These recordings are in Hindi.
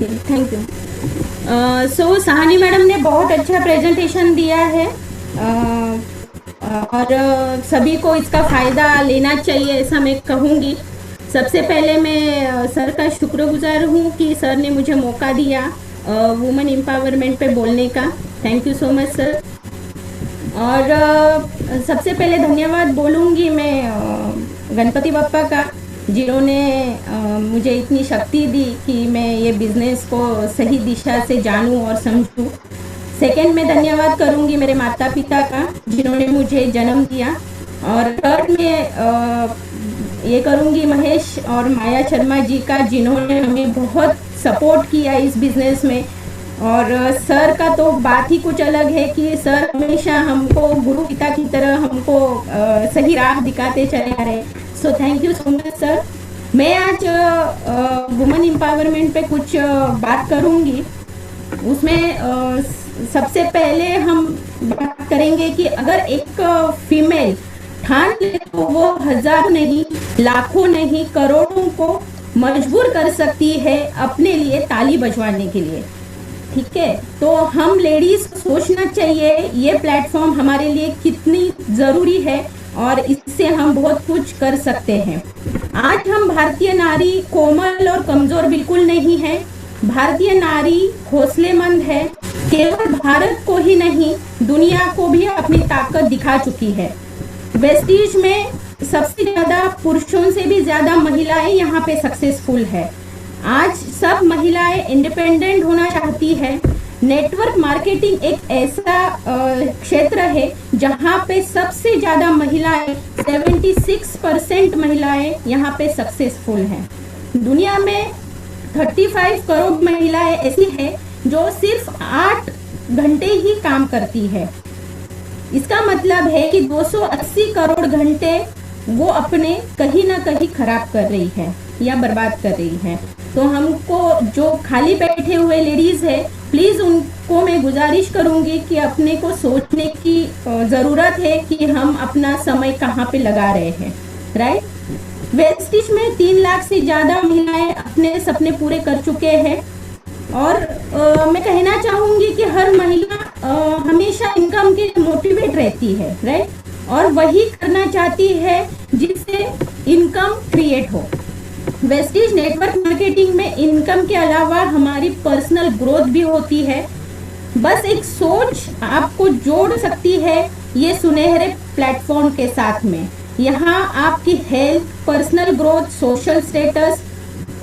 Thank you. So Sahani madam ने बहुत अच्छा प्रेजेंटेशन दिया है, और सभी को इसका फ़ायदा लेना चाहिए ऐसा मैं कहूँगी। सबसे पहले मैं सर का शुक्रगुजार हूँ कि सर ने मुझे मौका दिया वुमेन एम्पावरमेंट पे बोलने का। Thank you so much sir. और सबसे पहले धन्यवाद बोलूँगी मैं गणपति बप्पा का, जिन्होंने मुझे इतनी शक्ति दी कि मैं ये बिज़नेस को सही दिशा से जानूं और समझूं। सेकंड में धन्यवाद करूंगी मेरे माता पिता का, जिन्होंने मुझे जन्म दिया। और थर्ड में ये करूंगी महेश और माया शर्मा जी का, जिन्होंने हमें बहुत सपोर्ट किया इस बिज़नेस में। और सर का तो बात ही कुछ अलग है कि सर हमेशा हमको गुरु पिता की तरह हमको सही राह दिखाते चले आ रहे। So thank you so much sir. मैं आज वुमेन एम्पावरमेंट पे कुछ बात करूंगी। उसमें सबसे पहले हम बात करेंगे कि अगर एक फीमेल ठान ले तो वो हजारों नहीं, लाखों नहीं, करोड़ों को मजबूर कर सकती है अपने लिए ताली बजवाने के लिए। ठीक है, तो हम लेडीज सोचना चाहिए ये प्लेटफॉर्म हमारे लिए कितनी ज़रूरी है और इससे हम बहुत कुछ कर सकते हैं। आज हम भारतीय नारी कोमल और कमज़ोर बिल्कुल नहीं है। भारतीय नारी हौसलेमंद है। केवल भारत को ही नहीं, दुनिया को भी अपनी ताकत दिखा चुकी है। वेस्टीज में सबसे ज़्यादा पुरुषों से भी ज़्यादा महिलाएं यहाँ पे सक्सेसफुल है। आज सब महिलाएं इंडिपेंडेंट होना चाहती है। नेटवर्क मार्केटिंग एक ऐसा क्षेत्र है जहाँ पे सबसे ज़्यादा महिलाएं 76% महिलाएं यहाँ पे सक्सेसफुल हैं। दुनिया में 35 करोड़ महिलाएं ऐसी हैं जो सिर्फ 8 घंटे ही काम करती है। इसका मतलब है कि 280 करोड़ घंटे वो अपने कहीं ना कहीं खराब कर रही है या बर्बाद कर रही है। तो हमको जो खाली बैठे हुए लेडीज़ है, प्लीज़ उनको मैं गुजारिश करूँगी कि अपने को सोचने की ज़रूरत है कि हम अपना समय कहाँ पे लगा रहे हैं। राइट। वेस्टिज में 3 लाख से ज़्यादा महिलाएं अपने सपने पूरे कर चुके हैं। और मैं कहना चाहूँगी कि हर महिला हमेशा इनकम के लिए मोटिवेट रहती है। राइट। और वही करना चाहती है जिससे इनकम क्रिएट हो। वेस्टीज नेटवर्क मार्केटिंग में इनकम के अलावा हमारी पर्सनल ग्रोथ भी होती है। बस एक सोच आपको जोड़ सकती है ये सुनहरे प्लेटफॉर्म के साथ में। यहाँ आपकी health, personal growth, social status,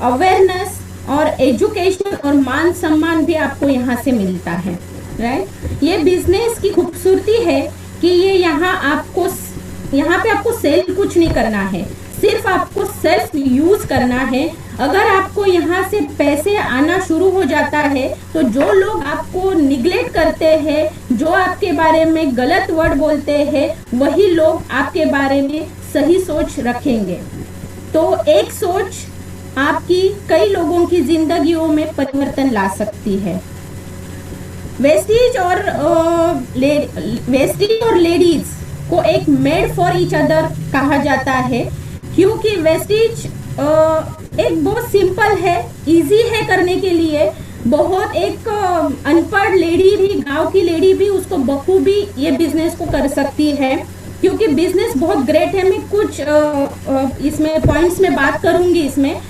awareness और एजुकेशन और मान सम्मान भी आपको यहाँ से मिलता है। राइट। ये बिजनेस की खूबसूरती है कि ये यहाँ पे आपको सेल कुछ नहीं करना है, सिर्फ आपको सेल्फ यूज करना है। अगर आपको यहाँ से पैसे आना शुरू हो जाता है तो जो लोग आपको निग्लेक्ट करते हैं, जो आपके बारे में गलत वर्ड बोलते हैं, वही लोग आपके बारे में सही सोच रखेंगे। तो एक सोच आपकी कई लोगों की जिंदगियों में परिवर्तन ला सकती है। वेस्टीज और लेडीज को एक मेड फॉर ईच अदर कहा जाता है, क्योंकि वेस्टीज एक बहुत सिंपल है, इजी है करने के लिए। बहुत एक अनपढ़ लेडी भी, गांव की लेडी भी उसको बखूबी ये बिजनेस को कर सकती है, क्योंकि बिजनेस बहुत ग्रेट है। मैं कुछ इसमें पॉइंट्स में बात करूंगी इसमें,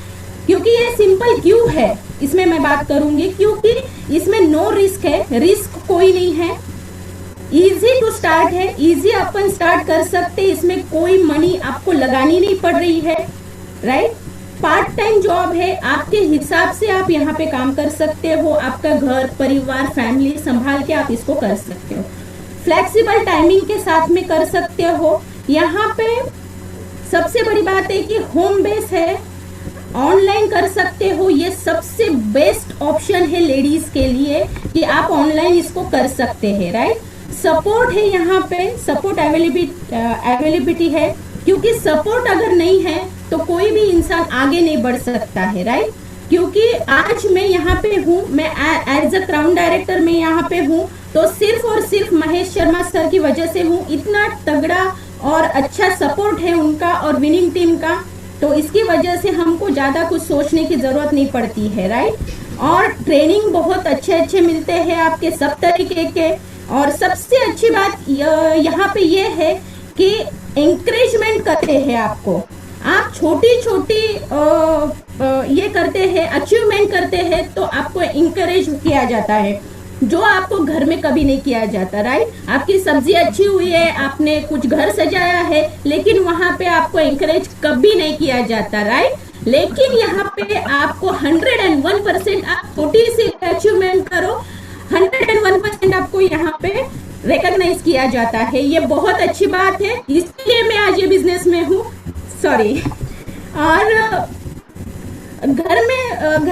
क्योंकि ये सिंपल क्यों है इसमें मैं बात करूंगी, क्योंकि इसमें नो रिस्क है, रिस्क कोई नहीं है। इजी टू स्टार्ट है, इजी अपन स्टार्ट कर सकते, इसमें कोई मनी आपको लगानी नहीं पड़ रही है। राइट। पार्ट टाइम जॉब है, आपके हिसाब से आप यहाँ पे काम कर सकते हो। आपका घर परिवार फैमिली संभाल के आप इसको कर सकते हो। फ्लेक्सिबल टाइमिंग के साथ में कर सकते हो। यहाँ पे सबसे बड़ी बात है कि होम बेस है, ऑनलाइन कर सकते हो। ये सबसे बेस्ट ऑप्शन है लेडीज के लिए कि आप ऑनलाइन इसको कर सकते हैं। राइट। सपोर्ट है, यहाँ पे सपोर्ट अवेलेबिलिटी है, क्योंकि सपोर्ट अगर नहीं है तो कोई भी इंसान आगे नहीं बढ़ सकता है। राइट। क्योंकि आज मैं यहाँ पे हूँ, मैं एज अ क्राउन डायरेक्टर मैं यहाँ पे हूँ, तो सिर्फ और सिर्फ महेश शर्मा सर की वजह से हूँ। इतना तगड़ा और अच्छा सपोर्ट है उनका और विनिंग टीम का, तो इसकी वजह से हमको ज़्यादा कुछ सोचने की ज़रूरत नहीं पड़ती है। राइट। और ट्रेनिंग बहुत अच्छे अच्छे मिलते हैं आपके सब तरीके के। और सबसे अच्छी बात यहाँ पे ये है कि इंकरेजमेंट करते हैं आपको। आप छोटी छोटी ये करते हैं, अचीवमेंट करते हैं, तो आपको इंकरेज किया जाता है, जो आपको घर में कभी नहीं किया जाता, राइट। आपकी सब्जी अच्छी हुई है, आपने कुछ घर सजाया है, लेकिन वहां पे आपको इंकरेज कभी नहीं किया जाता, राइट। लेकिन यहाँ पे आपको 101% आप छोटी सी अचीवमेंट करो, 101% आपको यहाँ पे रिकॉग्नाइज किया जाता है। ये बहुत अच्छी बात है, इसलिए मैं आज ये बिजनेस में हूँ। सॉरी। और घर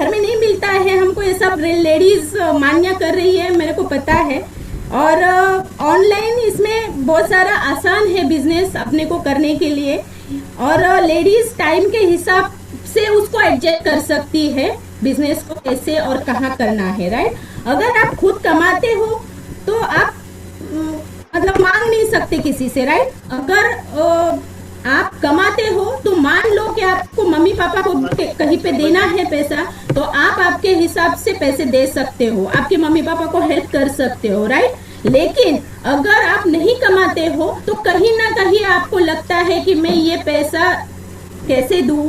में नहीं मिलता है हमको, ये सब लेडीज मान्य कर रही है, मेरे को पता है। और ऑनलाइन इसमें बहुत सारा आसान है बिजनेस अपने को करने के लिए, और लेडीज टाइम के हिसाब से उसको एडजस्ट कर सकती है बिजनेस को कैसे और कहाँ करना है, राइट। अगर आप खुद कमाते हो तो आप मतलब मांग नहीं सकते किसी से, राइट। अगर आप कमाते हो तो मान लो कि आपको मम्मी पापा को कहीं पे देना है पैसा, तो आप आपके हिसाब से पैसे दे सकते हो, आपके मम्मी पापा को हेल्प कर सकते हो, राइट। लेकिन अगर आप नहीं कमाते हो तो कहीं ना कहीं आपको लगता है कि मैं ये पैसा कैसे दूं,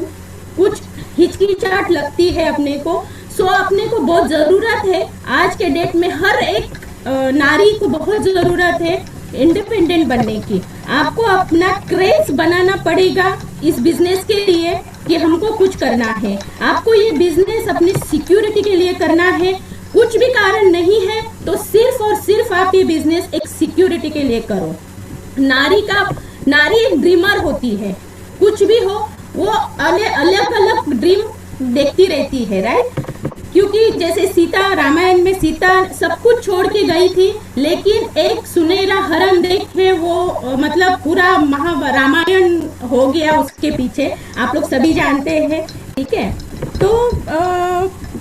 कुछ हिचकिचाहट लगती है अपने को। सो अपने को बहुत जरूरत है, आज के डेट में हर एक नारी को बहुत जरूरत है इंडिपेंडेंट बनने की। आपको अपना क्रेज बनाना पड़ेगा इस बिजनेस के लिए कि हमको कुछ करना है। आपको ये बिजनेस अपनी सिक्योरिटी के लिए करना है, कुछ भी कारण नहीं है तो सिर्फ और सिर्फ आप ये बिजनेस एक सिक्योरिटी के लिए करो। नारी एक ड्रीमर होती है, कुछ भी हो वो अलग अलग ड्रीम देखती रहती है, राइट। क्योंकि जैसे सीता, रामायण में सीता सब कुछ छोड़ के गई थी, लेकिन एक सुनहरा हरण देख के वो मतलब पूरा रामायण हो गया उसके पीछे, आप लोग सभी जानते हैं, ठीक है। तो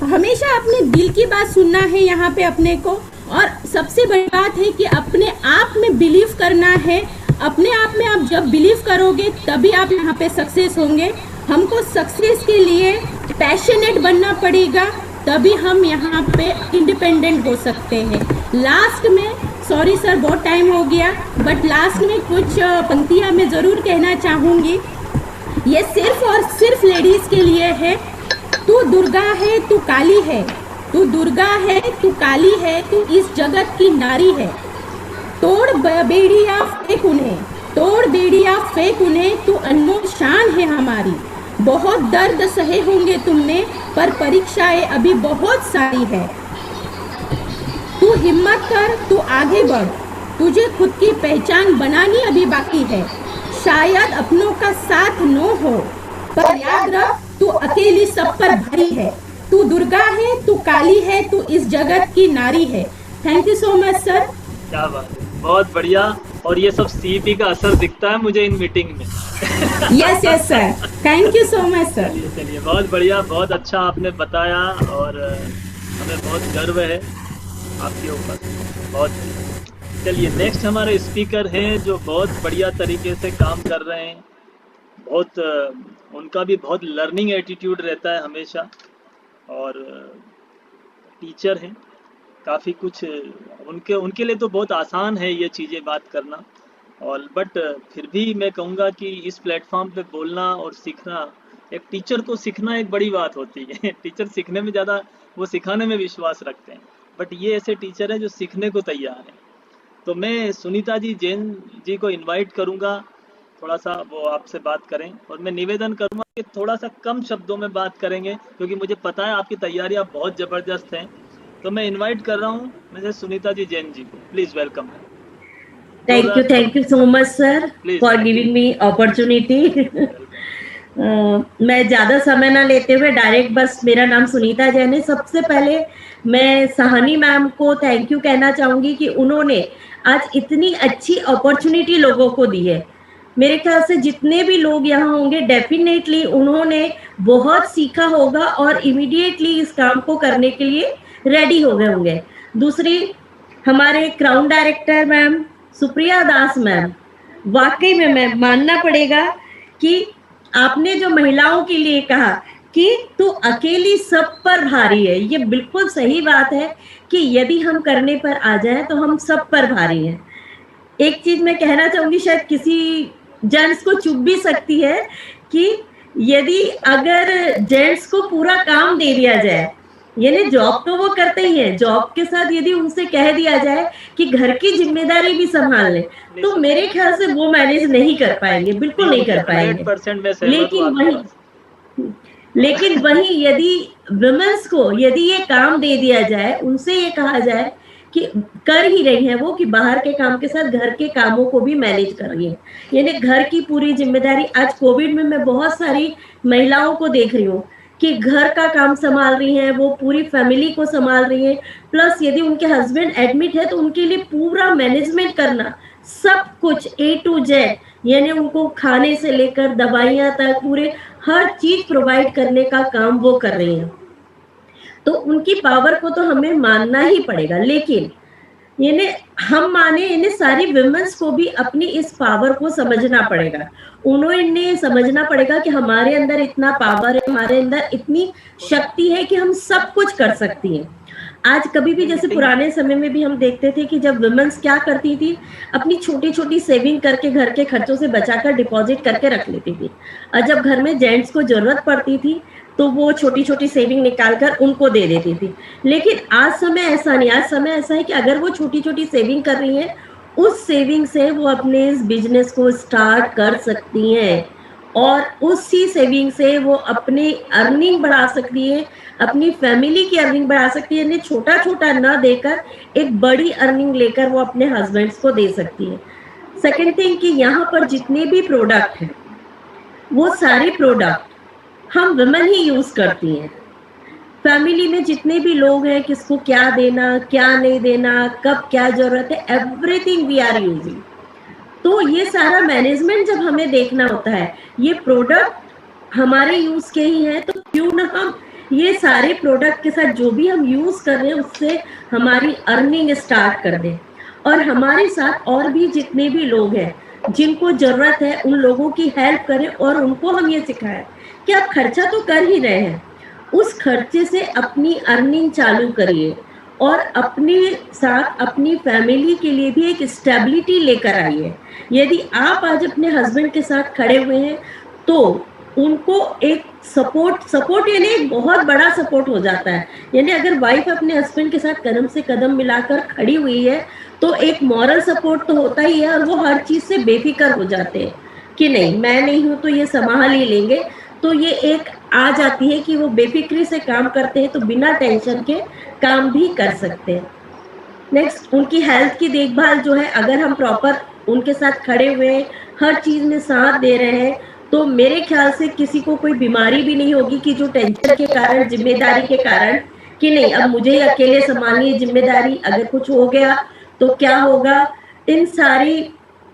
हमेशा अपने दिल की बात सुनना है यहाँ पे अपने को, और सबसे बड़ी बात है कि अपने आप में बिलीव करना है। अपने आप में आप जब बिलीव करोगे तभी आप यहाँ पे सक्सेस होंगे। हमको सक्सेस के लिए पैशनेट बनना पड़ेगा, तभी हम यहाँ पे इंडिपेंडेंट हो सकते हैं। लास्ट में, सॉरी सर बहुत टाइम हो गया, बट लास्ट में कुछ पंक्तियाँ मैं ज़रूर कहना चाहूँगी। ये सिर्फ और सिर्फ लेडीज़ के लिए है। तू दुर्गा है, तू काली है, तू दुर्गा है, तू काली है, तू इस जगत की नारी है। तोड़ बेड़िया फेंक उन्हें, तोड़ बेड़िया फेंक उन्हें, तू अनमोल शान है हमारी। बहुत दर्द सहे होंगे तुमने, पर परीक्षाएं अभी बहुत सारी है। तू हिम्मत कर, तू आगे बढ़, तुझे खुद की पहचान बनानी अभी बाकी है। शायद अपनों का साथ न हो, पर याद रख तू अकेली सब पर भारी है। तू दुर्गा है, तू काली है, तू इस जगत की नारी है। Thank you so much sir. क्या बात, बहुत बढ़िया। और ये सब सीईपी का असर दिखता है मुझे इन मीटिंग में। Yes yes sir, thank you so much sir. चलिए बहुत बढ़िया, बहुत अच्छा आपने बताया, और हमें बहुत गर्व है आपके ऊपर, बहुत बढ़िया। चलिए नेक्स्ट हमारे स्पीकर हैं जो बहुत बढ़िया तरीके से काम कर रहे हैं। बहुत उनका भी बहुत लर्निंग एटीट्यूड रहता है हमेशा, और टीचर हैं। काफ़ी कुछ उनके लिए तो बहुत आसान है ये चीज़ें बात करना, और बट फिर भी मैं कहूँगा कि इस प्लेटफॉर्म पे बोलना और सीखना, एक टीचर को सीखना एक बड़ी बात होती है। टीचर सीखने में ज़्यादा, वो सिखाने में विश्वास रखते हैं, बट ये ऐसे टीचर हैं जो सीखने को तैयार हैं। तो मैं सुनीता जी जैन जी को इनवाइट करूँगा, थोड़ा सा वो आपसे बात करें, और मैं निवेदन करूँगा कि थोड़ा सा कम शब्दों में बात करेंगे, क्योंकि मुझे पता है आपकी तैयारियाँ बहुत ज़बरदस्त हैं। तो मैं इनवाइट कर रहा हूँ मिसेस सुनीता जी जैन जी को, please welcome. Thank you so much sir for giving me opportunity. मैं ज़्यादा समय ना लेते हुए डायरेक्ट, बस मेरा नाम सुनीता जैन है। सबसे पहले मैं सहानी मैम को थैंक यू कहना चाहूँगी कि उन्होंने आज इतनी अच्छी अपॉर्चुनिटी लोगों को दी है। मेरे ख्याल से जितने भी लोग यहाँ होंगे डेफिनेटली उन्होंने बहुत सीखा होगा और इमीडिएटली इस काम को करने के लिए रेडी हो गए होंगे। दूसरी, हमारे क्राउन डायरेक्टर मैम सुप्रिया दास मैम, वाकई में मैं मानना पड़ेगा कि आपने जो महिलाओं के लिए कहा कि तू अकेली सब पर भारी है। ये बिल्कुल सही बात है कि यदि हम करने पर आ जाए तो हम सब पर भारी हैं। एक चीज मैं कहना चाहूंगी, शायद किसी जेंट्स को चुभ भी सकती है, कि यदि अगर जेंट्स को पूरा काम दे दिया जाए, यानी जॉब तो वो करते ही है, जॉब के साथ यदि उनसे कह दिया जाए कि घर की जिम्मेदारी भी संभाल ले, तो मेरे ख्याल से वो मैनेज नहीं कर पाएंगे, बिल्कुल नहीं कर पाएंगे। 100% मैं सहमत हूं लेकिन आपकी वही लेकिन वही यदि वुमेन्स को यदि ये काम दे दिया जाए, उनसे ये कहा जाए कि कर ही रही है वो, कि बाहर के काम के साथ घर के कामों को भी मैनेज कर रही है, यानी घर की पूरी जिम्मेदारी। आज कोविड में मैं बहुत सारी महिलाओं को देख रही हूँ कि घर का काम संभाल रही हैं, वो पूरी फैमिली को संभाल रही हैं, प्लस यदि उनके हस्बैंड एडमिट है तो उनके लिए पूरा मैनेजमेंट करना, सब कुछ A to Z, यानी उनको खाने से लेकर दवाइयां तक पूरे हर चीज प्रोवाइड करने का काम वो कर रही हैं। तो उनकी पावर को तो हमें मानना ही पड़ेगा, लेकिन यानी हम माने, यानी सारी विमेंस को भी अपनी इस पावर को समझना पड़ेगा। उन्होंने समझना पड़ेगा कि हमारे अंदर इतना पावर है, हमारे अंदर इतनी शक्ति है कि हम सब कुछ कर सकती हैं। आज कभी भी, जैसे पुराने समय में भी हम देखते थे कि जब विमेंस क्या करती थी, अपनी छोटी छोटी सेविंग करके घर के खर्चों से बचाकर डिपॉजिट करके रख लेती थी, और जब घर में जेंट्स को जरूरत पड़ती थी तो वो छोटी छोटी सेविंग निकाल कर उनको दे देती थी। लेकिन आज समय ऐसा नहीं, आज समय ऐसा है कि अगर वो छोटी छोटी सेविंग कर रही है, उस सेविंग से वो अपने इस बिजनेस को स्टार्ट कर सकती हैं, और उसी सेविंग से वो अपनी अर्निंग बढ़ा सकती है, अपनी फैमिली की अर्निंग बढ़ा सकती है, यानी छोटा छोटा ना देकर एक बड़ी अर्निंग लेकर वो अपने हस्बैंड्स को दे सकती है। सेकेंड थिंग कि यहाँ पर जितने भी प्रोडक्ट हैं, वो सारे प्रोडक्ट हम वुमेन ही यूज करती हैं। फैमिली में जितने भी लोग हैं, किसको क्या देना, क्या नहीं देना, कब क्या जरूरत है, एवरीथिंग वी आर यूजिंग। तो ये सारा मैनेजमेंट जब हमें देखना होता है, ये प्रोडक्ट हमारे यूज के ही हैं, तो क्यों ना हम ये सारे प्रोडक्ट के साथ जो भी हम यूज कर रहे हैं उससे हमारी अर्निंग स्टार्ट कर दें, और हमारे साथ और भी जितने भी लोग हैं जिनको जरूरत है उन लोगों की हेल्प करें, और उनको हम ये सिखाएं कि आप खर्चा तो कर ही रहे हैं, उस खर्चे से अपनी अर्निंग चालू करिए, और अपने साथ अपनी फैमिली के लिए भी एक स्टेबिलिटी लेकर आइए। यदि आप आज अपने हस्बैंड के साथ खड़े हुए हैं तो उनको एक सपोर्ट यानी एक बहुत बड़ा सपोर्ट हो जाता है। यानी अगर वाइफ अपने हस्बैंड के साथ कदम से कदम मिलाकर खड़ी हुई है तो एक मॉरल सपोर्ट तो होता ही है, और वो हर चीज से बेफिक्र हो जाते हैं कि नहीं, मैं नहीं हूं तो ये संभाल ही लेंगे। तो ये एक आ जाती है कि वो बेफिक्री से काम करते हैं, तो बिना टेंशन के काम भी कर सकते हैं। नेक्स्ट, उनकी हेल्थ की देखभाल जो है, अगर हम प्रॉपर उनके साथ खड़े हुए हैं, हर चीज में साथ दे रहे हैं, तो मेरे ख्याल से किसी को कोई बीमारी भी नहीं होगी कि जो टेंशन के कारण, जिम्मेदारी के कारण, कि नहीं अब मुझे अकेले संभालनी है जिम्मेदारी, अगर कुछ हो गया तो क्या होगा, इन सारी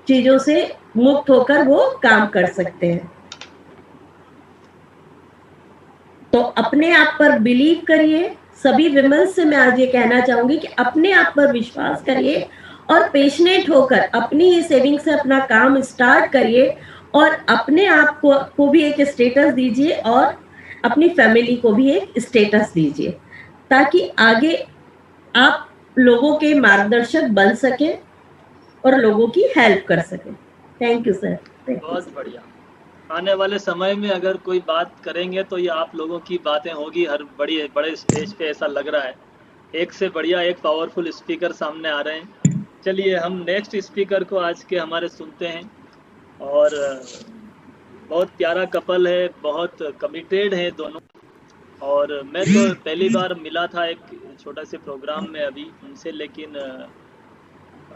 चीजों से मुक्त होकर वो काम कर सकते हैं। तो अपने आप पर बिलीव करिए। सभी विमेंस से मैं आज ये कहना चाहूंगी कि अपने आप पर विश्वास करिए, और पेशनेट होकर अपनी ही सेविंग से अपना काम स्टार्ट करिए, और अपने आप को भी एक स्टेटस दीजिए, और अपनी फैमिली को भी एक स्टेटस दीजिए, ताकि आगे आप लोगों के मार्गदर्शक बन सके और लोगों की हेल्प कर सके। Thank you sir. बहुत बढ़िया। आने वाले समय में अगर कोई बात करेंगे तो ये आप लोगों की बातें होगी हर बड़े स्टेज पे, ऐसा लग रहा है। एक से बढ़िया एक पावरफुल स्पीकर सामने आ रहे हैं। चलिए हम नेक्स्ट स्पीकर को आज के हमारे सुनते हैं, और बहुत प्यारा कपल है, बहुत कमिटेड है दोनों, और मैं तो पहली बार मिला था एक छोटा से प्रोग्राम में अभी उनसे, लेकिन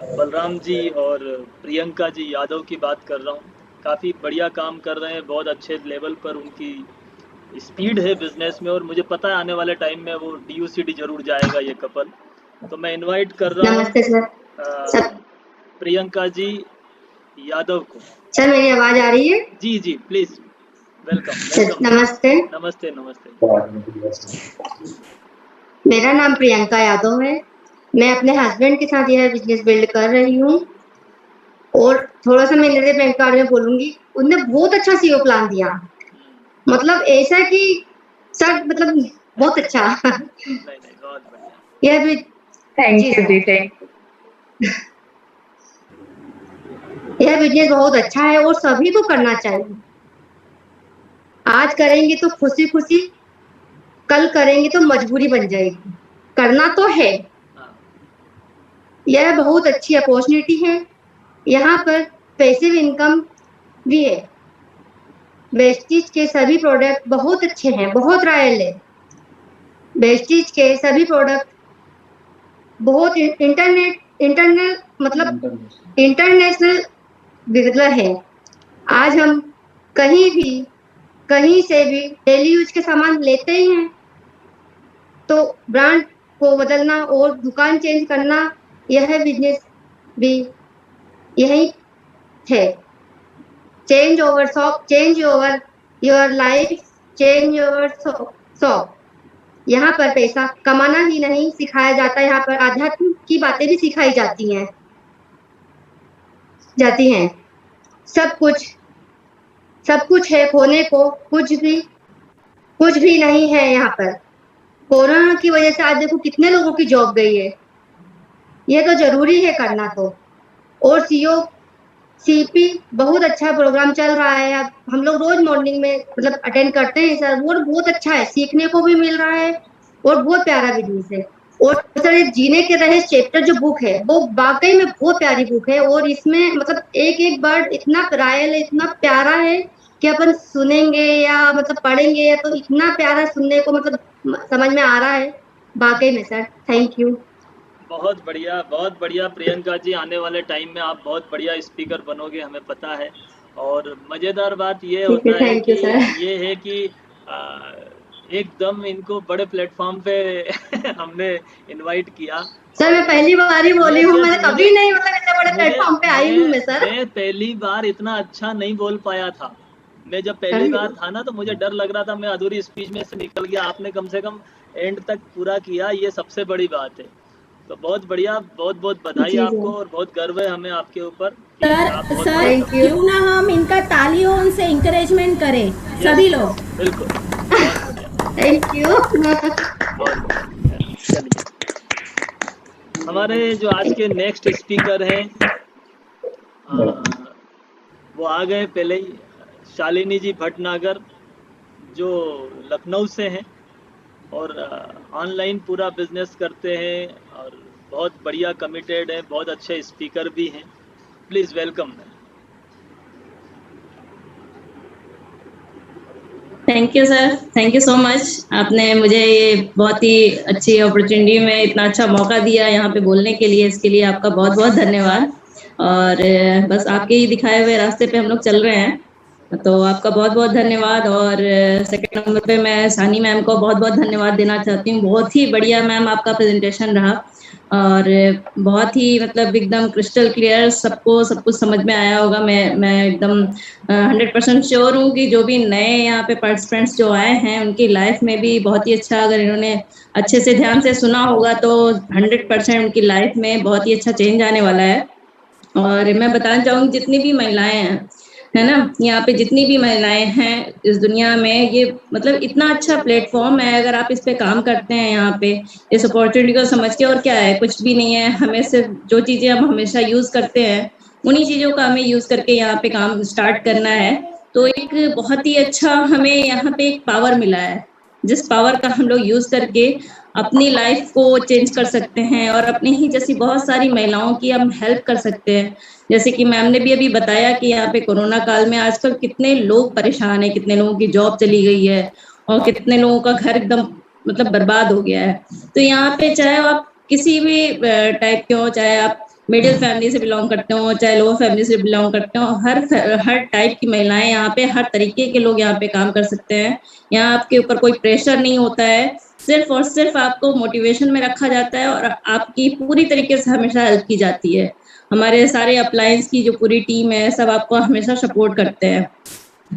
बलराम जी और प्रियंका जी यादव की बात कर रहा हूँ। काफ़ी बढ़िया काम कर रहे हैं, बहुत अच्छे लेवल पर उनकी स्पीड है बिजनेस में, और मुझे पता है आने वाले टाइम में वो DUCD जरूर जाएगा ये कपल। तो मैं इनवाइट कर रहा हूँ प्रियंका जी यादव को। सर मेरी आवाज आ रही है? जी जी प्लीज, वेलकम। नमस्ते नमस्ते। नमस्ते। मेरा नाम प्रियंका यादव है। मैं अपने हस्बैंड के साथ यह बिजनेस बिल्ड कर रही हूँ, और थोड़ा सा मैं मेरे बैंक के बारे में बोलूंगी। उनने बहुत अच्छा CEO प्लान दिया, मतलब ऐसा कि सर मतलब बहुत अच्छा। नहीं बहुत बढ़िया। यह भी थैंक यू जी, थैंक यू। यह बिजनेस बहुत अच्छा है और सभी को करना चाहिए। आज करेंगे तो खुशी खुशी, कल करेंगे तो मजबूरी बन जाएगी। करना तो है। हाँ, यह बहुत अच्छी अपॉर्चुनिटी है। यहाँ पर पैसिव इनकम भी है। वेस्टीज के सभी प्रोडक्ट बहुत अच्छे हैं, बहुत रॉयल है। वेस्टीज के सभी प्रोडक्ट बहुत इंटरनेट मतलब इंटरनेशनल बिजनेस है। आज हम कहीं भी कहीं से भी डेली यूज के सामान लेते ही हैं, तो ब्रांड को बदलना और दुकान चेंज करना, यह बिजनेस भी यही है। Change over shop, change over your life, change over shop. यहाँ पर पैसा कमाना ही नहीं सिखाया जाता, यहाँ पर आध्यात्म की बातें भी सिखाई जाती हैं। सब कुछ है खोने को, कुछ भी नहीं है यहाँ पर। कोरोना की वजह से आज देखो कितने लोगों की जॉब गई है। ये तो जरूरी है करना तो। और सीपी बहुत अच्छा प्रोग्राम चल रहा है। अब हम लोग रोज मॉर्निंग में मतलब अटेंड करते हैं सर, वो बहुत अच्छा है, सीखने को भी मिल रहा है और बहुत प्यारा बिजनेस है। और सर ये जीने के रहे चैप्टर जो बुक है, वो वाकई में बहुत प्यारी बुक है। और इसमें मतलब एक एक वर्ड इतना रायल है, इतना प्यारा है कि अपन सुनेंगे या मतलब पढ़ेंगे तो इतना प्यारा सुनने को मतलब समझ में आ रहा है वाकई में सर। Thank you. बहुत बढ़िया प्रियंका जी, आने वाले टाइम में आप बहुत बढ़िया स्पीकर बनोगे, हमें पता है। और मज़ेदार बात ये होता है कि ये है कि एकदम इनको बड़े प्लेटफॉर्म पे हमने इनवाइट किया। सर मैं पहली बार ही बोली हूँ, मैंने कभी नहीं मतलब इतने बड़े प्लेटफॉर्म पे आई हूँ मैं सर। मैं पहली बार इतना अच्छा नहीं बोल पाया था। मैं जब पहली बार था ना तो मुझे डर लग रहा था, मैं अधूरी स्पीच में से निकल गया। आपने कम से कम एंड तक पूरा किया, ये सबसे बड़ी बात है। तो बहुत बढ़िया, बहुत बधाई आपको और बहुत गर्व है हमें आपके ऊपर। सर क्यों ना हम इनका तालियों से इंकरेजमेंट करें सभी लोग। बिल्कुल, थैंक यू। चलिए, हमारे जो आज के नेक्स्ट स्पीकर हैं वो आ गए पहले ही, शालिनी जी भटनागर, जो लखनऊ से हैं और ऑनलाइन पूरा बिजनेस करते हैं और बहुत बढ़िया कमिटेड है, बहुत अच्छे स्पीकर भी हैं। Please welcome. Thank you sir, thank you so much. आपने मुझे ये बहुत ही अच्छी अपॉर्चुनिटी में इतना अच्छा मौका दिया यहाँ पे बोलने के लिए, इसके लिए आपका बहुत बहुत धन्यवाद। और बस आपके ही दिखाए हुए रास्ते पे हम लोग चल रहे हैं, तो आपका बहुत बहुत धन्यवाद। और सेकंड नंबर पे मैं सानी मैम को बहुत बहुत धन्यवाद देना चाहती हूँ। बहुत ही बढ़िया मैम आपका प्रेजेंटेशन रहा और बहुत ही मतलब एकदम क्रिस्टल क्लियर, सबको सब कुछ समझ में आया होगा। मैं एकदम 100% श्योर हूँ कि जो भी नए यहाँ पे पार्टिसिपेंट्स जो आए हैं उनकी लाइफ में भी बहुत ही अच्छा, अगर इन्होंने अच्छे से ध्यान से सुना होगा तो 100% उनकी लाइफ में बहुत ही अच्छा चेंज आने वाला है। और मैं बताना चाहूँगी जितनी भी महिलाएं हैं, है ना, यहाँ पे जितनी भी महिलाएं हैं इस दुनिया में, ये मतलब इतना अच्छा प्लेटफॉर्म है। अगर आप इस पे काम करते हैं यहाँ पे इस अपॉर्चुनिटी को समझ के, और क्या है, कुछ भी नहीं है, हमें सिर्फ जो चीजें हम हमेशा यूज करते हैं उन्हीं चीजों का हमें यूज करके यहाँ पे काम स्टार्ट करना है। तो एक बहुत ही अच्छा हमें यहाँ पे एक पावर मिला है, जिस पावर का हम लोग यूज करके अपनी लाइफ को चेंज कर सकते हैं और अपने ही जैसी बहुत सारी महिलाओं की हम हेल्प कर सकते हैं। जैसे कि मैम ने भी अभी बताया कि यहाँ पे कोरोना काल में आजकल कितने लोग परेशान है, कितने लोगों की जॉब चली गई है और कितने लोगों का घर एकदम मतलब बर्बाद हो गया है। तो यहाँ पे चाहे आप किसी भी टाइप के हो, चाहे आप मिडिल फैमिली से बिलोंग करते हो, चाहे लोअर फैमिली से बिलोंग करते हो, हर टाइप की महिलाएं यहाँ पे, हर तरीके के लोग यहाँ पे काम कर सकते हैं। यहाँ आपके ऊपर कोई प्रेशर नहीं होता है, सिर्फ और सिर्फ आपको मोटिवेशन में रखा जाता है और आपकी पूरी तरीके से हमेशा हेल्प की जाती है। हमारे सारे अप्लायंस की जो पूरी टीम है सब आपको हमेशा सपोर्ट करते हैं।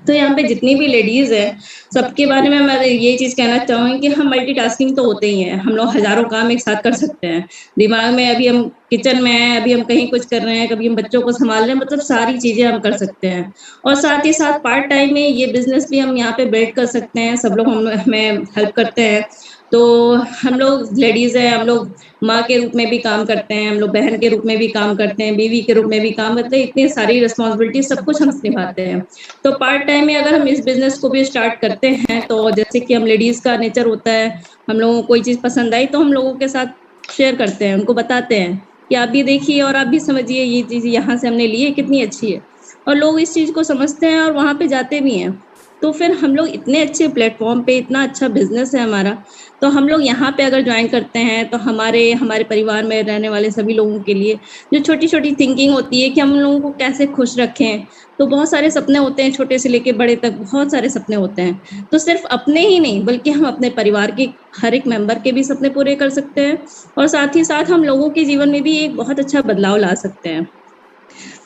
तो यहाँ पे जितनी भी लेडीज हैं सबके बारे में मैं ये चीज कहना चाहूंगी कि हम मल्टीटास्किंग तो होते ही हैं, हम लोग हजारों काम एक साथ कर सकते हैं। दिमाग में अभी हम किचन में हैं, अभी हम कहीं कुछ कर रहे हैं, कभी हम बच्चों को संभाल रहे हैं, मतलब सारी चीजें हम कर सकते हैं। और साथ ही साथ पार्ट टाइम में ये बिजनेस भी हम यहाँ पे बिल्ड कर सकते हैं, सब लोग हमें हेल्प करते हैं। तो हम लोग लेडीज हैं, हम लोग माँ के रूप में भी काम करते हैं, हम लोग बहन के रूप में भी काम करते हैं, बीवी के रूप में भी काम करते हैं, इतनी सारी रिस्पॉन्सिबिलिटी सब कुछ हम निभाते हैं। तो पार्ट टाइम में अगर हम इस बिजनेस को भी स्टार्ट करते हैं, तो जैसे कि हम लेडीज का नेचर होता है, हम लोगों को कोई चीज पसंद आई तो हम लोगों के साथ शेयर करते हैं, उनको बताते हैं कि आप भी देखिए और आप भी समझिए ये चीज यहाँ से हमने ली है कितनी अच्छी है, और लोग इस चीज को समझते हैं और वहां पे जाते भी हैं। तो फिर हम लोग इतने अच्छे प्लेटफॉर्म पे, इतना अच्छा बिजनेस है हमारा, तो हम लोग यहाँ पे अगर ज्वाइन करते हैं तो हमारे परिवार में रहने वाले सभी लोगों के लिए जो छोटी छोटी थिंकिंग होती है कि हम लोगों को कैसे खुश रखें, तो बहुत सारे सपने होते हैं, छोटे से लेके बड़े तक बहुत सारे सपने होते हैं। तो सिर्फ अपने ही नहीं बल्कि हम अपने परिवार के हर एक मेंबर के भी सपने पूरे कर सकते हैं, और साथ ही साथ हम लोगों के जीवन में भी एक बहुत अच्छा बदलाव ला सकते हैं।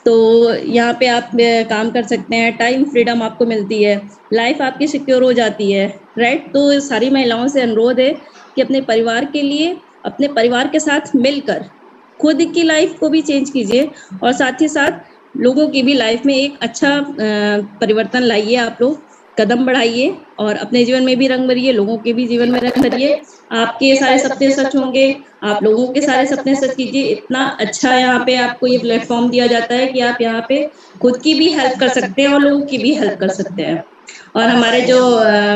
तो यहाँ पे आप काम कर सकते हैं, टाइम फ्रीडम आपको मिलती है, लाइफ आपकी सिक्योर हो जाती है, राइट। तो सारी महिलाओं से अनुरोध है कि अपने परिवार के लिए, अपने परिवार के साथ मिलकर खुद की लाइफ को भी चेंज कीजिए, और साथ ही साथ लोगों की भी लाइफ में एक अच्छा परिवर्तन लाइए, आप लोग कदम बढ़ाइए और अपने जीवन में भी रंग भरिए, लोगों के भी जीवन में रंग भरिए। आपके सारे सपने सच होंगे, आप लोगों के सारे सपने सच कीजिए। इतना अच्छा यहाँ पे आपको ये प्लेटफॉर्म दिया जाता है कि आप यहाँ पे खुद की भी हेल्प कर सकते हैं और लोगों की भी हेल्प कर सकते हैं। और हमारे जो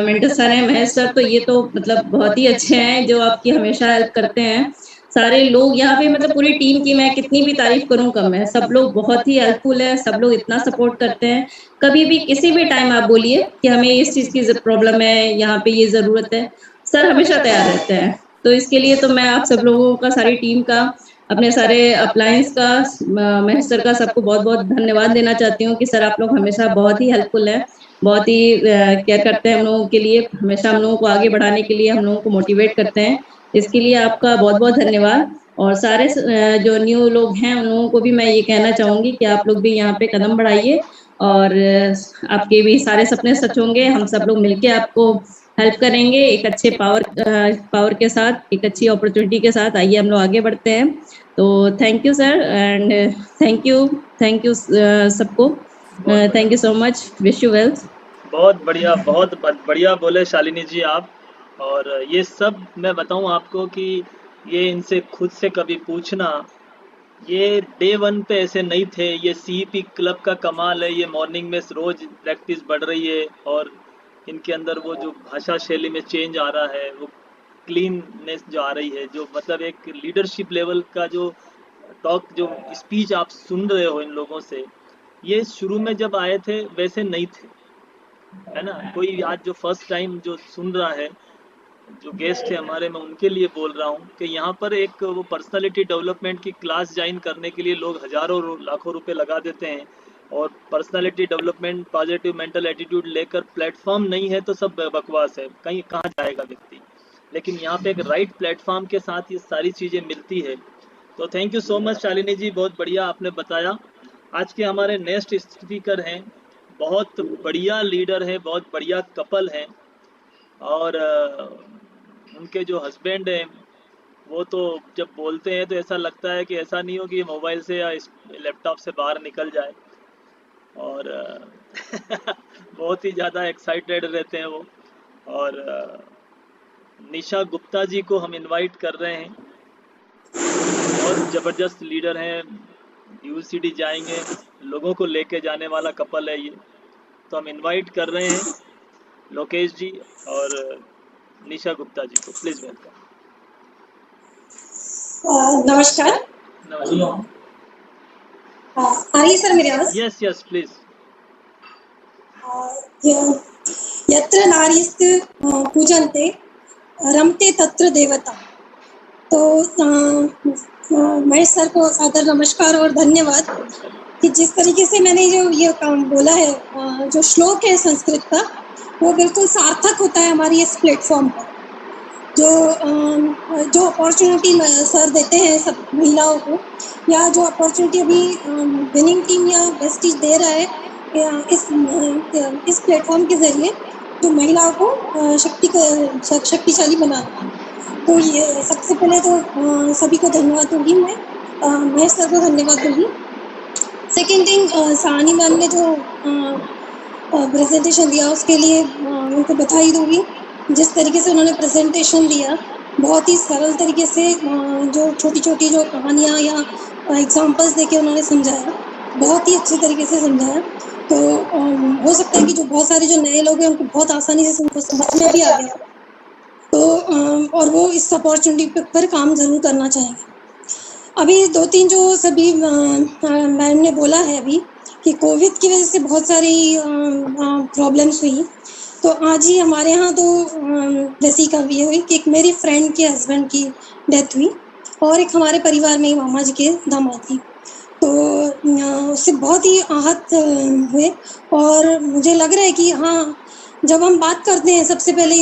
मेंटर सर हैं, महेश सर, तो ये तो मतलब बहुत ही अच्छे हैं जो आपकी हमेशा हेल्प करते हैं। सारे लोग यहाँ पे मतलब पूरी टीम की मैं कितनी भी तारीफ करूं कम है, सब लोग बहुत ही हेल्पफुल है, सब लोग इतना सपोर्ट करते हैं। कभी भी किसी भी टाइम आप बोलिए कि हमें इस चीज की प्रॉब्लम है, यहाँ पे ये जरूरत है, सर हमेशा तैयार रहते हैं। तो इसके लिए तो मैं आप सब लोगों का, सारी टीम का, अपने सारे अप्लायंस का, महेश सर का, सबको बहुत बहुत धन्यवाद देना चाहती हूँ कि सर आप लोग हमेशा बहुत ही हेल्पफुल है, बहुत ही केयर करते हैं हम लोगों के लिए, हमेशा हम लोगों को आगे बढ़ाने के लिए हम लोगों को मोटिवेट करते हैं। इसके लिए आपका बहुत बहुत धन्यवाद। और सारे जो न्यू लोग हैं उन लोगों को भी मैं ये कहना चाहूंगी कि आप लोग भी यहाँ पे कदम बढ़ाइए और आपके भी सारे सपने सच होंगे। हम सब लोग मिलके आपको हेल्प करेंगे एक अच्छे पावर के साथ, एक अच्छी अपॉर्चुनिटी के साथ। आइए हम लोग आगे बढ़ते हैं। तो thank you sir, and thank you सबको, thank you so much, wish you well. बहुत बढ़िया बोले शालिनी जी आप। और ये सब मैं बताऊं आपको कि ये इनसे खुद से कभी पूछना, ये डे 1 पे ऐसे नहीं थे। ये CEP क्लब का कमाल है, ये मॉर्निंग में रोज प्रैक्टिस बढ़ रही है और इनके अंदर वो जो भाषा शैली में चेंज आ रहा है, वो क्लीननेस जो आ रही है, जो मतलब एक लीडरशिप लेवल का जो टॉक, जो स्पीच आप सुन रहे हो इन लोगों से, ये शुरू में जब आए थे वैसे नहीं थे, है ना। कोई आज जो फर्स्ट टाइम जो सुन रहा है, जो गेस्ट है हमारे, मैं उनके लिए बोल रहा हूँ कि यहाँ पर एक वो पर्सनालिटी डेवलपमेंट की क्लास ज्वाइन करने के लिए लोग हजारों लाखों रुपए लगा देते हैं, और personality development, positive mental attitude लेकर प्लेटफॉर्म नहीं है तो सब बकवास है, कहीं कहाँ जाएगा व्यक्ति। लेकिन यहाँ पे एक राइट प्लेटफॉर्म के साथ ये सारी चीज़ें मिलती है। तो thank you so much Shalini ji, बहुत बढ़िया आपने बताया। आज के हमारे नेक्स्ट स्पीकर हैं, बहुत बढ़िया लीडर है, बहुत बढ़िया कपल है, और उनके जो हस्बैंड हैं वो तो जब बोलते हैं तो ऐसा लगता है कि ऐसा नहीं हो कि मोबाइल से या लैपटॉप से बाहर निकल जाए, और बहुत ही ज़्यादा एक्साइटेड रहते हैं वो। और निशा गुप्ता जी को हम इनवाइट कर रहे हैं, बहुत ज़बरदस्त लीडर हैं, UCD जाएंगे, लोगों को लेके जाने वाला कपल है ये। तो हम इनवाइट कर रहे हैं लोकेश जी और निशा गुप्ता जी को, प्लीज वेलकम। नमस्कार। आ रही है सर मेरी आवाज? Yes please. यत्र नारीस्त पूजन्ते रमते तत्र देवता। तो महेश सर को सादर नमस्कार और धन्यवाद कि जिस तरीके से मैंने जो ये काम बोला है, जो श्लोक है संस्कृत का, वो बिल्कुल सार्थक होता है हमारी इस प्लेटफॉर्म पर। जो अपॉर्चुनिटी सर देते हैं सब महिलाओं को, या जो अपॉर्चुनिटी अभी विनिंग टीम या वेस्टीज दे रहा है, इस प्लेटफॉर्म के जरिए जो महिलाओं को शक्तिशाली बनाना। तो ये सबसे पहले तो सभी को धन्यवाद दूंगी मैं, महेश सर को धन्यवाद दूंगी। सेकेंड थिंग, सहानी मैम ने जो प्रेजेंटेशन दिया उसके लिए उनको बधाई दूंगी। जिस तरीके से उन्होंने प्रेजेंटेशन दिया, बहुत ही सरल तरीके से जो छोटी छोटी जो कहानियाँ या एग्जांपल्स देके उन्होंने समझाया, बहुत ही अच्छे तरीके से समझाया। तो हो सकता है कि जो बहुत सारे जो नए लोग हैं उनको बहुत आसानी से समझ में भी आ गया, तो और वो इस अपॉर्चुनिटी पर काम जरूर करना चाहेंगे। अभी 2-3 जो सभी मैम ने बोला है अभी कि कोविड की वजह से बहुत सारी प्रॉब्लम्स हुई, तो आज ही हमारे यहाँ तो वैसी का ये हुई कि एक मेरी फ्रेंड के हस्बैंड की डेथ हुई और एक हमारे परिवार में ही मामा जी के दामाद थी। तो उससे बहुत ही आहत हुए और मुझे लग रहा है कि हाँ, जब हम बात करते हैं सबसे पहले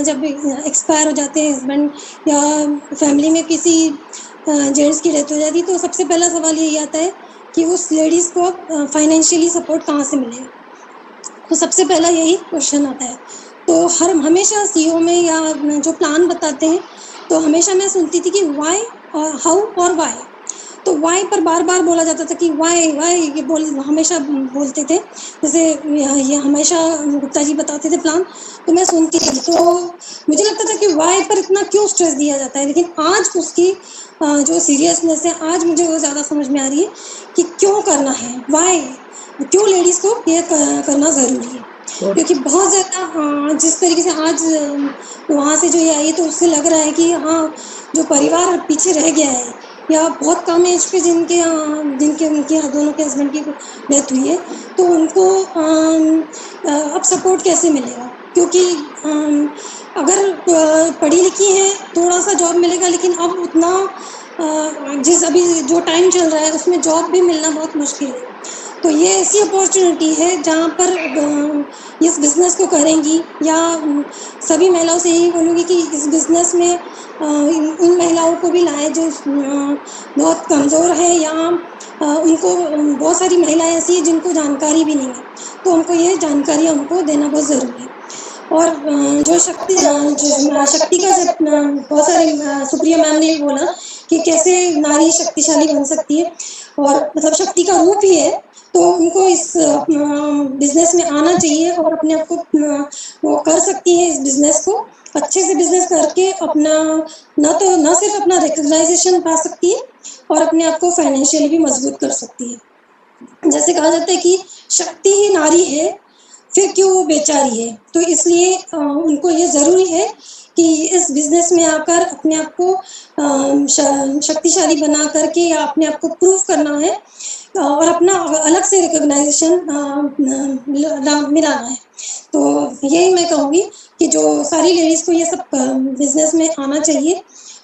जब एक्सपायर हो जाते हैं हस्बैंड या फैमिली में किसी जेंट्स की डेथ हो जाती, तो सबसे पहला सवाल यही आता है कि उस लेडीज़ को फाइनेंशियली सपोर्ट कहाँ से मिलेगा। तो सबसे पहला यही क्वेश्चन आता है। तो हमेशा सीईओ में या जो प्लान बताते हैं, तो हमेशा मैं सुनती थी कि वाई और हाउ और वाई। तो वाई पर बार बार बोला जाता था कि वाई ये हमेशा बोलते थे, जैसे ये हमेशा गुप्ता जी बताते थे प्लान, तो मैं सुनती थी। तो मुझे लगता था कि वाई पर इतना क्यों स्ट्रेस दिया जाता है, लेकिन आज उसकी जो सीरियसनेस है, आज मुझे वो ज़्यादा समझ में आ रही है कि क्यों करना है, वाई, क्यों लेडीज़ को ये करना ज़रूरी है। क्योंकि बहुत ज़्यादा जिस तरीके से आज वहाँ से जो ये आई, तो उससे लग रहा है कि हाँ, जो परिवार पीछे रह गया है या बहुत कम एज पे जिनके उनके दोनों के हस्बैंड की डेथ हुई है, तो उनको अब सपोर्ट कैसे मिलेगा। क्योंकि अगर पढ़ी लिखी हैं, थोड़ा सा जॉब मिलेगा, लेकिन अब उतना अभी जो टाइम चल रहा है उसमें जॉब भी मिलना बहुत मुश्किल है। तो ये ऐसी अपॉर्चुनिटी है जहाँ पर इस बिज़नेस को करेंगी, या सभी महिलाओं से यही बोलूँगी कि इस बिज़नेस में उन महिलाओं को भी लाएं जो बहुत कमज़ोर है, या उनको बहुत सारी महिलाएं ऐसी हैं जिनको जानकारी भी नहीं है, तो उनको ये जानकारियाँ उनको देना बहुत ज़रूरी है। और जो शक्ति का बहुत सारे सुप्रिया मैम ने बोला कि कैसे नारी शक्तिशाली बन सकती है, और मतलब शक्ति का रूप ही है, तो उनको इस बिजनेस में आना चाहिए और अपने आप को वो कर सकती है, इस बिजनेस को अच्छे से बिजनेस करके अपना न सिर्फ अपना रिकग्नाइजेशन पा सकती है और अपने आप को फाइनेंशियली भी मजबूत कर सकती है। जैसे कहा जाता है कि शक्ति ही नारी है, फिर क्यों वो बेचारी है। तो इसलिए उनको ये ज़रूरी है कि इस बिजनेस में आकर अपने आप को शक्तिशाली बना करके या अपने आप को प्रूव करना है और अपना अलग से रिकग्नाइजेशन मिलाना है। तो यही मैं कहूँगी कि जो सारी लेडीज़ को ये सब बिजनेस में आना चाहिए,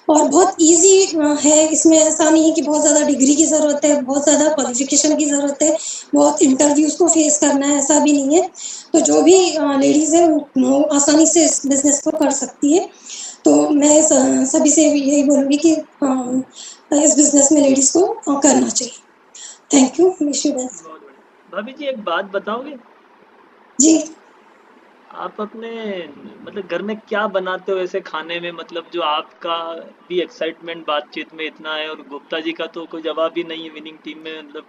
और बहुत इजी है। इसमें ऐसा नहीं है कि बहुत ज़्यादा डिग्री की ज़रूरत है, बहुत ज़्यादा क्वालिफिकेशन की ज़रूरत है, बहुत इंटरव्यूज़ को फेस करना है, ऐसा भी नहीं है। तो जो भी लेडीज़ है वो आसानी से इस बिज़नेस को कर सकती है। तो मैं सभी से यही बोलूँगी कि इस बिज़नेस में लेडीज़ को करना चाहिए। Thank you. भाभी जी, एक बात बताओगे? जी। आप अपने मतलब घर में क्या बनाते हो ऐसे खाने में, मतलब जो आपका भी एक्साइटमेंट बातचीत में इतना है, और गुप्ता जी का तो कोई जवाब ही नहीं है, विनिंग टीम में मतलब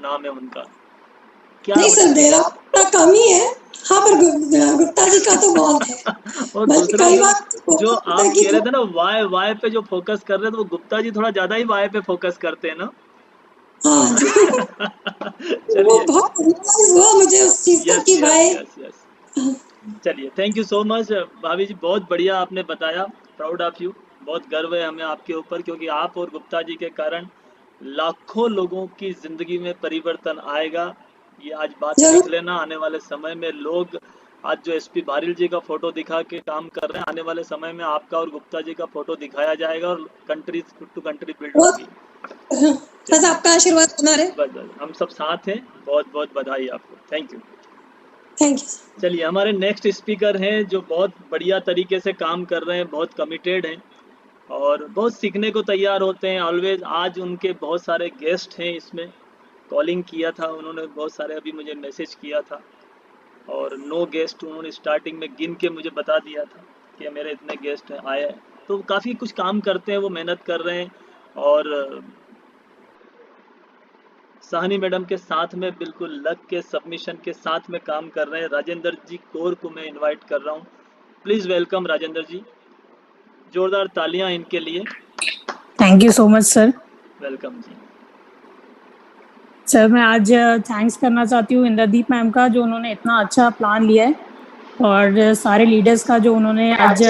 नाम है उनका। क्या नहीं सर, मेरा कम ही है। हाँ, पर गुप्ता जी का तो बहुत है। और दूसरा जो आप कह रहे थे ना वाई पे जो फोकस कर रहे थे, वो गुप्ता जी थोड़ा ज्यादा ही वाई पे फोकस करते हैं ना। हाँ जी। वो बहुत हुआ मुझे उस चीज का कि वाई। चलिए, थैंक यू सो मच भाभी जी, बहुत बढ़िया आपने बताया। प्राउड ऑफ यू, बहुत गर्व है हमें आपके ऊपर, क्योंकि आप और गुप्ता जी के कारण लाखों लोगों की जिंदगी में परिवर्तन आएगा। ये आज बात लिख लेना, आने वाले समय में लोग आज जो एसपी बारिल जी का फोटो दिखा के काम कर रहे हैं, आने वाले समय में आपका और गुप्ता जी का फोटो दिखाया जाएगा और कंट्री टू कंट्री बिल्ड होगी। बस आपका आशीर्वाद बना रहे। बस हम सब साथ हैं। बहुत बहुत बधाई आपको। Thank you. Thank you. चलिए, हमारे नेक्स्ट स्पीकर हैं जो बहुत बढ़िया तरीके से काम कर रहे हैं, बहुत कमिटेड हैं और बहुत सीखने को तैयार होते हैं ऑलवेज। आज उनके बहुत सारे गेस्ट हैं इसमें, कॉलिंग किया था, उन्होंने बहुत सारे अभी मुझे मैसेज किया था, और 9 गेस्ट उन्होंने स्टार्टिंग में गिन के मुझे बता दिया था कि मेरे इतने गेस्ट आए हैं। तो काफ़ी कुछ काम करते हैं, वो मेहनत कर रहे हैं, और साहनी मैडम के साथ में बिल्कुल लग के सबमिशन के साथ में काम कर रहे हैं। राजेंद्र जी कौर को मैं इनवाइट कर रहा हूँ, प्लीज़ वेलकम राजेंद्र जी, जोरदार तालियां इनके लिए। Thank you so much sir. Welcome जी। सर मैं आज थैंक्स करना चाहती हूँ इंद्रदीप मैम का, जो उन्होंने इतना अच्छा प्लान लिया है, और सारे लीडर्स का जो उन्होंने आज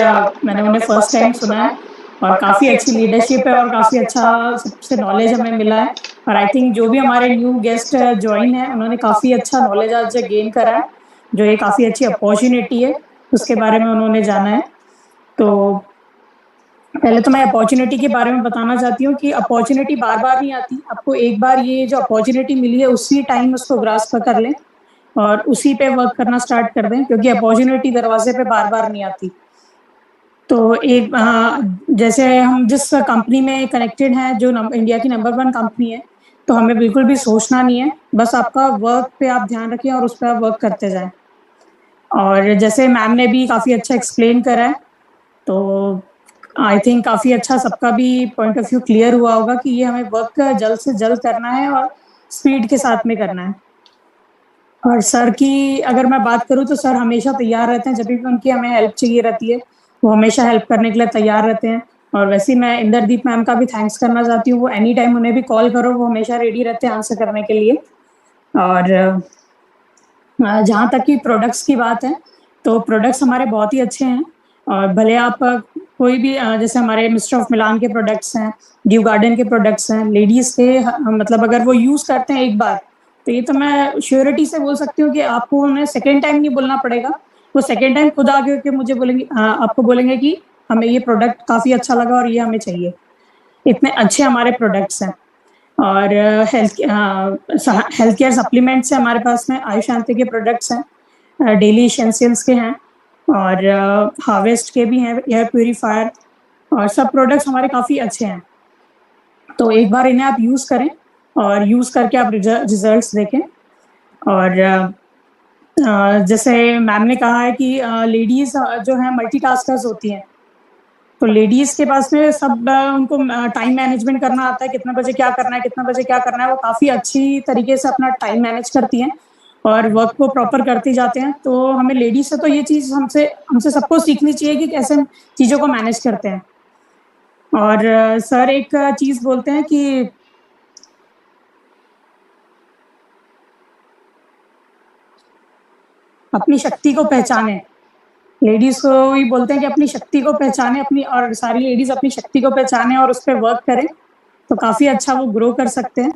मैंने उन्हें फर्स्ट टाइम सुना है, और काफ़ी अच्छी लीडरशिप है और काफ़ी अच्छा सबसे नॉलेज हमें मिला है। और आई थिंक जो भी हमारे न्यू गेस्ट ज्वाइन है उन्होंने काफ़ी अच्छा नॉलेज आज गेन करा है, जो ये काफ़ी अच्छी अपॉर्चुनिटी है उसके बारे में उन्होंने जाना है। तो पहले तो मैं अपॉर्चुनिटी के बारे में बताना चाहती हूँ कि अपॉर्चुनिटी बार बार नहीं आती, आपको एक बार ये जो अपॉर्चुनिटी मिली है उसी टाइम उसको ग्रास्प कर लें और उसी पे वर्क करना स्टार्ट कर दें, क्योंकि अपॉर्चुनिटी दरवाजे पे बार बार नहीं आती। तो एक जैसे हम जिस कंपनी में कनेक्टेड हैं, जो इंडिया की नंबर 1 कंपनी है, तो हमें बिल्कुल भी सोचना नहीं है, बस आपका वर्क पे आप ध्यान रखें और उस पर आप वर्क करते जाएं। और जैसे मैम ने भी काफ़ी अच्छा एक्सप्लेन करा है, तो आई थिंक काफ़ी अच्छा सबका भी पॉइंट ऑफ व्यू क्लियर हुआ होगा कि ये हमें वर्क जल्द से जल्द करना है और स्पीड के साथ में करना है। और सर की अगर मैं बात करूँ तो सर हमेशा तैयार रहते हैं, जब भी उनकी हमें हेल्प चाहिए रहती है वो हमेशा हेल्प करने के लिए तैयार रहते हैं। और वैसे ही मैं इंद्रदीप मैम का भी थैंक्स करना चाहती हूँ, वो एनी टाइम उन्हें भी कॉल करो वो हमेशा रेडी रहते हैं आंसर करने के लिए। और जहाँ तक कि प्रोडक्ट्स की बात है, तो प्रोडक्ट्स हमारे बहुत ही अच्छे हैं, और भले आप कोई भी जैसे हमारे मिस्टर ऑफ मिलान के प्रोडक्ट्स हैं, ड्यू गार्डन के प्रोडक्ट्स हैं, लेडीज़ के मतलब अगर वो यूज़ करते हैं एक बार, तो ये तो मैं श्योरिटी से बोल सकती हूँ कि आपको उन्हें सेकेंड टाइम नहीं बोलना पड़ेगा, वो सेकेंड टाइम खुद आगे के मुझे बोलेंगे, आपको बोलेंगे कि हमें ये प्रोडक्ट काफ़ी अच्छा लगा और ये हमें चाहिए। इतने अच्छे हमारे प्रोडक्ट्स हैं। और हेल्थ केयर सप्लीमेंट्स हैं हमारे पास में, आयुष शांति के प्रोडक्ट्स हैं, डेली एसेंशियल्स के हैं, और हार्वेस्ट के भी हैं, एयर प्यूरीफायर, और सब प्रोडक्ट्स हमारे काफ़ी अच्छे हैं। तो एक बार इन्हें आप यूज़ करें और यूज़ करके आप रिजल्ट्स देखें। और जैसे मैम ने कहा है कि लेडीज़ जो हैं मल्टीटास्कर्स होती हैं, तो लेडीज़ के पास में सब उनको टाइम मैनेजमेंट करना आता है, कितने बजे क्या करना है, कितने बजे क्या करना है, वो काफ़ी अच्छी तरीके से अपना टाइम मैनेज करती हैं और वर्क को प्रॉपर करते जाते हैं। तो हमें लेडीज से तो ये चीज़ हमसे सबको सीखनी चाहिए कि कैसे चीज़ों को मैनेज करते हैं। और सर एक चीज़ बोलते हैं कि अपनी शक्ति को पहचाने, लेडीज को ही बोलते हैं कि अपनी शक्ति को पहचाने, अपनी, और सारी लेडीज अपनी शक्ति को पहचाने और उस पर वर्क करें, तो काफ़ी अच्छा वो ग्रो कर सकते हैं।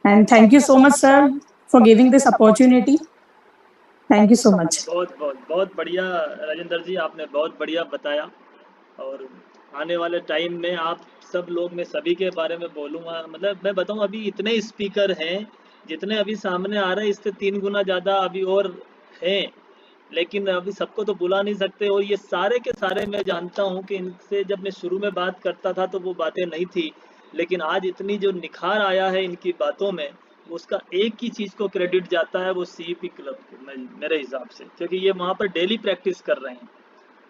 And thank you so much sir for giving this opportunity. Thank you so much. बहुत बढ़िया राजेंद्र जी, आपने बहुत बढ़िया बताया, और आने वाले टाइम में आप सब लोग, मैं सभी के बारे में बोलूँगा। मतलब मैं बताऊँ, अभी इतने स्पीकर हैं, जितने अभी सामने आ रहे हैं इससे 3 गुना ज़्यादा अभी और हैं, लेकिन अभी सबको तो बुला नहीं सकते। और ये सारे के सारे मैं जानता हूँ कि इनसे जब मैं शुरू में बात करता था तो वो बातें नहीं थी, लेकिन आज इतनी जो निखार आया है इनकी बातों में, उसका एक ही चीज़ को क्रेडिट जाता है, वो CEP क्लब को, मेरे हिसाब से, क्योंकि ये वहाँ पर डेली प्रैक्टिस कर रहे हैं,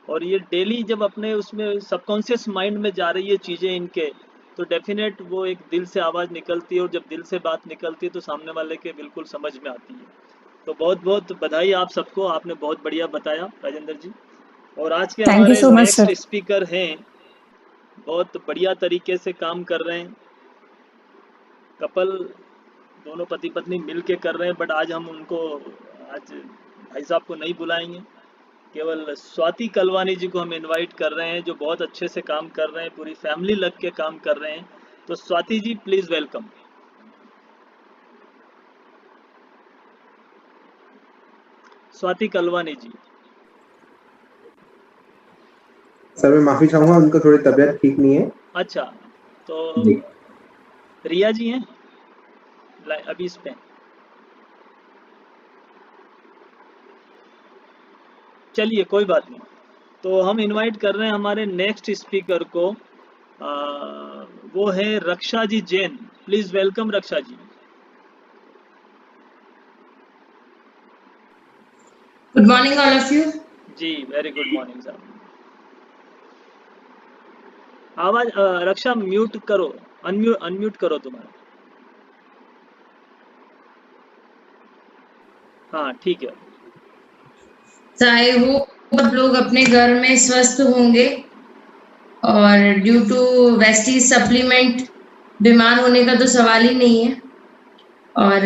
और ये डेली जब अपने उसमें सबकॉन्शियस माइंड में जा रही है चीज़ें इनके, तो डेफिनेट वो एक दिल से आवाज़ निकलती है, और जब दिल से बात निकलती है तो सामने वाले के बिल्कुल समझ में आती है। तो बहुत बहुत बधाई आप सबको, आपने बहुत बढ़िया बताया राजेंद्र जी। और आज के हमारे नेक्स्ट स्पीकर हैं, बहुत बढ़िया तरीके से काम कर रहे हैं, कपल दोनों पति पत्नी मिल के कर रहे हैं, बट आज हम उनको, आज भाई साहब को नहीं बुलाएंगे, केवल स्वाति कलवानी जी को हम इनवाइट कर रहे हैं, जो बहुत अच्छे से काम कर रहे हैं, पूरी फैमिली लग के काम कर रहे हैं। तो Swati ji please welcome. Swati Kalwani ji. Sir मैं माफी चाहूंगा, उनको थोड़ी तबीयत ठीक नहीं है। अच्छा, तो रिया जी हैं अभी इस पे, चलिए कोई बात नहीं। तो हम इनवाइट कर रहे हैं हमारे नेक्स्ट स्पीकर को, वो है Raksha ji Jain. Please welcome Raksha ji. Morning all of you. जी वेरी गुड मॉर्निंग सर। आवाज रक्षा म्यूट करो, अनम्यूट करो तुम्हारा। हाँ ठीक है। आई होप आप लोग अपने घर में स्वस्थ होंगे और ड्यू टू वेस्टीज सप्लीमेंट बीमार होने का तो सवाल ही नहीं है। और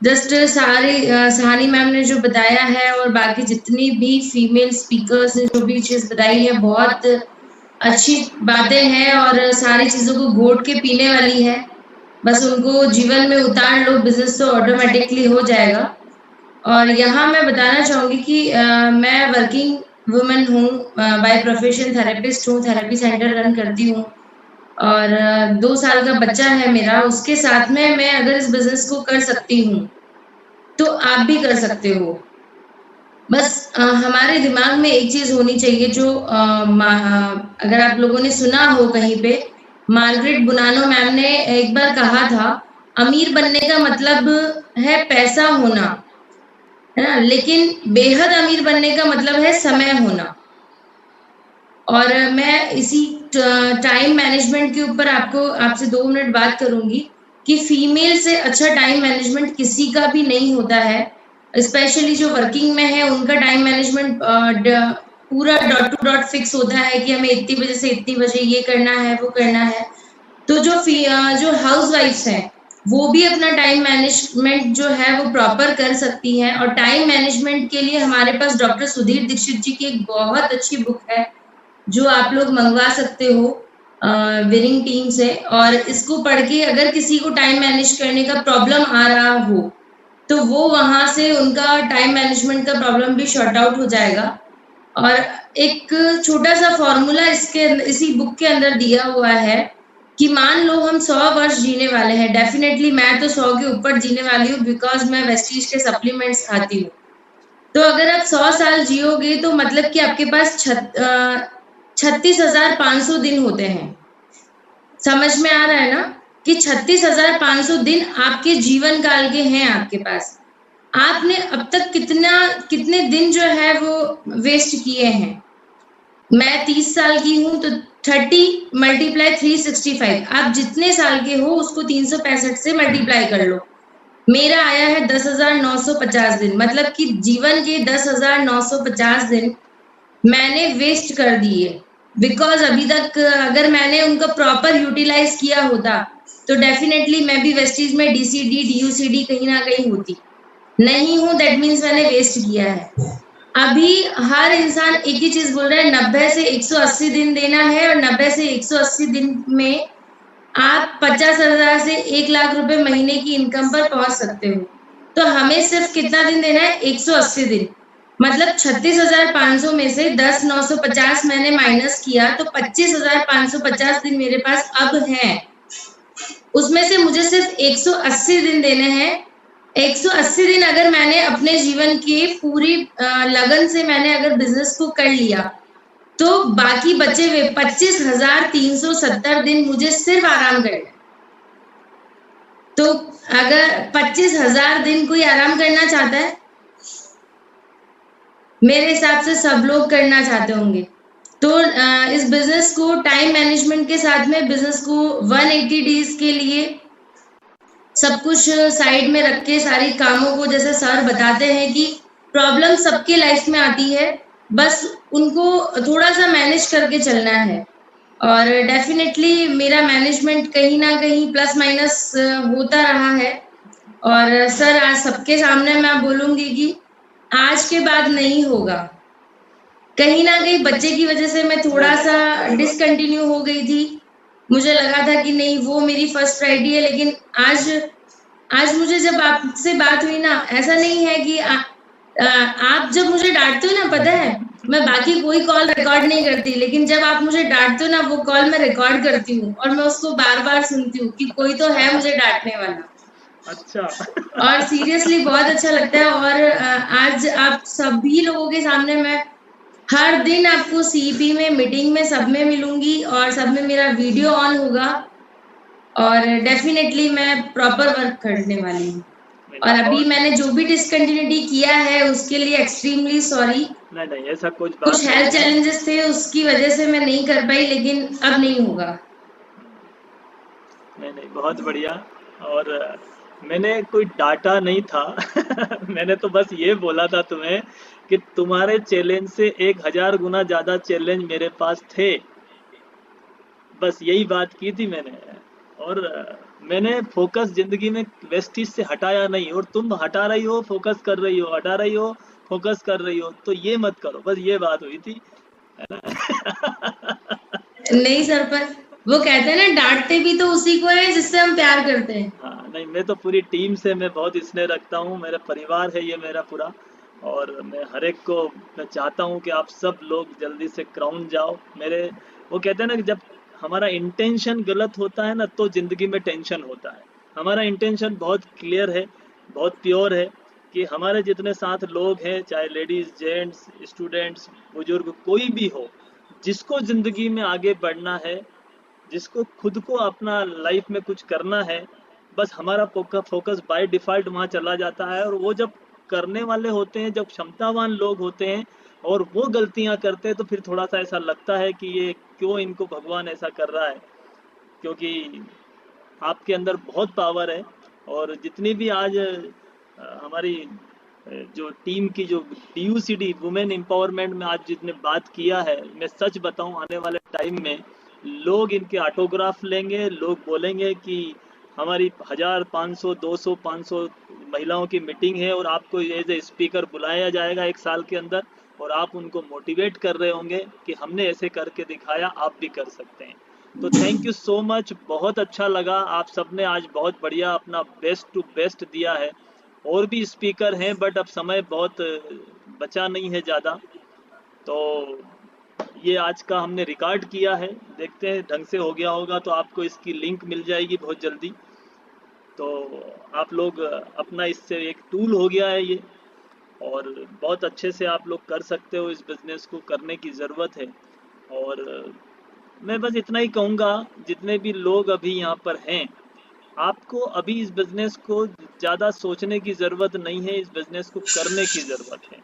जस्ट सहानी मैम ने जो बताया है और बाकी जितनी भी फीमेल स्पीकर्स ने जो भी चीज़ बताई है बहुत अच्छी बातें हैं और सारी चीज़ों को घोट के पीने वाली है। बस उनको जीवन में उतार लो, बिजनेस तो ऑटोमेटिकली हो जाएगा। और यहाँ मैं बताना चाहूँगी कि मैं वर्किंग वुमेन हूँ, बाय प्रोफेशन थेरेपिस्ट हूँ, थेरेपी सेंटर रन करती हूँ और 2 साल का बच्चा है मेरा। उसके साथ में मैं अगर इस बिजनेस को कर सकती हूँ तो आप भी कर सकते हो। बस हमारे दिमाग में एक चीज़ होनी चाहिए जो अगर आप लोगों ने सुना हो कहीं पे, मार्गरेट बुनानो मैम ने एक बार कहा था, अमीर बनने का मतलब है पैसा होना, है ना, लेकिन बेहद अमीर बनने का मतलब है समय होना। और मैं इसी टाइम मैनेजमेंट के ऊपर आपसे 2 मिनट बात करूंगी कि फीमेल से अच्छा टाइम मैनेजमेंट किसी का भी नहीं होता है। स्पेशली जो वर्किंग में है उनका टाइम मैनेजमेंट पूरा डॉट टू डॉट फिक्स होता है कि हमें इतनी बजे से इतनी बजे ये करना है, वो करना है। तो जो हाउस वाइफ्स हैं वो भी अपना टाइम मैनेजमेंट जो है वो प्रॉपर कर सकती हैं। और टाइम मैनेजमेंट के लिए हमारे पास डॉक्टर सुधीर दीक्षित जी की एक बहुत अच्छी बुक है जो आप लोग मंगवा सकते हो विनिंग टीम से। और इसको पढ़ के अगर किसी को टाइम मैनेज करने का प्रॉब्लम आ रहा हो तो वो वहाँ से उनका टाइम मैनेजमेंट का प्रॉब्लम भी शॉर्ट आउट हो जाएगा। और एक छोटा सा फॉर्मूला इसी बुक के अंदर दिया हुआ है कि मान लो हम 100 वर्ष जीने वाले हैं। डेफिनेटली मैं तो 100 के ऊपर जीने वाली हूँ बिकॉज मैं वेस्टीज के सप्लीमेंट्स खाती हूँ। तो अगर आप 100 साल जियोगे तो मतलब कि आपके पास 36,500 दिन होते हैं। समझ में आ रहा है ना कि 36,500 दिन आपके जीवन काल के हैं आपके पास। आपने अब तक कितने दिन जो है वो वेस्ट किए हैं। मैं 30 साल की हूं तो 30 × 365, आप जितने साल के हो उसको 365 से मल्टीप्लाई कर लो। मेरा आया है 10,950 दिन, मतलब कि जीवन के 10,950 दिन मैंने वेस्ट कर दिए। बिकॉज अभी तक अगर मैंने उनका प्रॉपर यूटिलाइज किया होता तो डेफिनेटली मैं भी वेस्टीज में DCD DUCD कहीं ना कहीं होती। नहीं हूँ, दैट मीन्स मैंने वेस्ट किया है। अभी हर इंसान एक ही चीज बोल रहा है, 90 से 180 दिन देना है और 90 से 180 दिन में आप 50,000 से 1 लाख रुपए महीने की इनकम पर पहुंच सकते हो। तो हमें सिर्फ कितना दिन देना है? 180 दिन। मतलब 36,500 में से 10,950 मैंने माइनस किया तो 25,550 दिन मेरे पास अब हैं। उसमें से मुझे सिर्फ 180 दिन देने हैं। 180 दिन अगर मैंने अपने जीवन के पूरी लगन से मैंने अगर बिजनेस को कर लिया तो बाकी बचे हुए 25,370 दिन मुझे सिर्फ आराम करना है। तो अगर 25,000 दिन कोई आराम करना चाहता है, मेरे हिसाब से सब लोग करना चाहते होंगे। तो इस बिजनेस को टाइम मैनेजमेंट के साथ में बिजनेस को 180 डेज के लिए सब कुछ साइड में रख के सारी कामों को, जैसे सर बताते हैं कि प्रॉब्लम सबके लाइफ में आती है, बस उनको थोड़ा सा मैनेज करके चलना है। और डेफिनेटली मेरा मैनेजमेंट कहीं ना कहीं प्लस माइनस होता रहा है। और सर आज सबके सामने मैं बोलूँगी कि आज के बाद नहीं होगा। कहीं ना कहीं बच्चे की वजह से मैं थोड़ा सा डिसकंटिन्यू हो गई थी। मुझे लगा था कि नहीं वो मेरी फर्स्ट प्रायोरिटी है, लेकिन आज मुझे जब आपसे बात हुई ना, ऐसा नहीं है कि आप जब मुझे डांटते हो ना, पता है मैं बाकी कोई कॉल रिकॉर्ड नहीं करती, लेकिन जब आप मुझे डांटते हो ना वो कॉल मैं रिकॉर्ड करती हूँ और मैं उसको बार बार सुनती हूँ कि कोई तो है मुझे डांटने वाला। अच्छा। और सीरियसली बहुत अच्छा लगता है। और आज आप सभी लोगों के सामने मैं हर दिन आपको CEP में, मीटिंग में, सब में मिलूंगी और सब में मेरा वीडियो ऑन होगा और डेफिनेटली मैं प्रॉपर वर्क करने वाली हूँ। और अभी मैंने जो भी डिसकंटिन्यूटी किया है उसके लिए एक्सट्रीमली सॉरी। नहीं ऐसा कुछ हेल्थ चैलेंजेस थे उसकी वजह से मैं नहीं कर पाई, लेकिन अब नहीं होगा। नहीं बहुत बढ़िया। और मैंने कोई डाटा नहीं था मैंने तो बस ये बोला था तुम्हें कि तुम्हारे चैलेंज से 1000 गुना ज्यादा चैलेंज मेरे पास थे, बस यही बात की थी मैंने। और मैंने फोकस जिंदगी में वेस्टिज से हटाया नहीं, और तुम हटा रही हो फोकस कर रही हो, हटा रही हो फोकस कर रही हो, तो ये मत करो, बस ये बात हुई थी। नहीं सर, पर वो कहते हैं ना डांटते भी तो उसी को है जिससे हम प्यार करते हैं। हाँ नहीं, मैं तो पूरी टीम से मैं बहुत स्नेह रखता हूँ, मेरा परिवार है ये मेरा पूरा, और मैं हर एक को मैं चाहता हूँ कि आप सब लोग जल्दी से क्राउन जाओ मेरे। वो कहते हैं ना कि जब हमारा इंटेंशन गलत होता है ना तो जिंदगी में टेंशन होता है। हमारा इंटेंशन बहुत क्लियर है, बहुत प्योर है कि हमारे जितने साथ लोग हैं, चाहे लेडीज जेंट्स स्टूडेंट्स बुजुर्ग कोई भी हो, जिसको जिंदगी में आगे बढ़ना है, जिसको खुद को अपना लाइफ में कुछ करना है, बस हमारा फोकस बाय डिफॉल्ट वहाँ चला जाता है। और वो जब करने वाले होते हैं, जब क्षमतावान लोग होते हैं और वो गलतियाँ करते हैं, तो फिर थोड़ा सा ऐसा लगता है कि ये क्यों इनको भगवान ऐसा कर रहा है, क्योंकि आपके अंदर बहुत पावर है। और जितनी भी आज हमारी जो टीम की जो DUCD वुमेन एम्पावरमेंट में आज जितने बात किया है, मैं सच बताऊं आने वाले टाइम में लोग इनके ऑटोग्राफ लेंगे, लोग बोलेंगे कि हमारी 1000 500 200 500 महिलाओं की मीटिंग है और आपको एज ए स्पीकर बुलाया जाएगा 1 साल के अंदर, और आप उनको मोटिवेट कर रहे होंगे कि हमने ऐसे करके दिखाया, आप भी कर सकते हैं। तो थैंक यू सो मच, बहुत अच्छा लगा। आप सबने आज बहुत बढ़िया अपना बेस्ट टू बेस्ट दिया है। और भी स्पीकर हैं बट अब समय बहुत बचा नहीं है ज़्यादा, तो ये आज का हमने रिकॉर्ड किया है, देखते हैं ढंग से हो गया होगा तो आपको इसकी लिंक मिल जाएगी बहुत जल्दी। तो आप लोग अपना इससे एक टूल हो गया है ये, और बहुत अच्छे से आप लोग कर सकते हो, इस बिज़नेस को करने की ज़रूरत है। और मैं बस इतना ही कहूँगा, जितने भी लोग अभी यहाँ पर हैं, आपको अभी इस बिज़नेस को ज़्यादा सोचने की ज़रूरत नहीं है, इस बिज़नेस को करने की ज़रूरत है।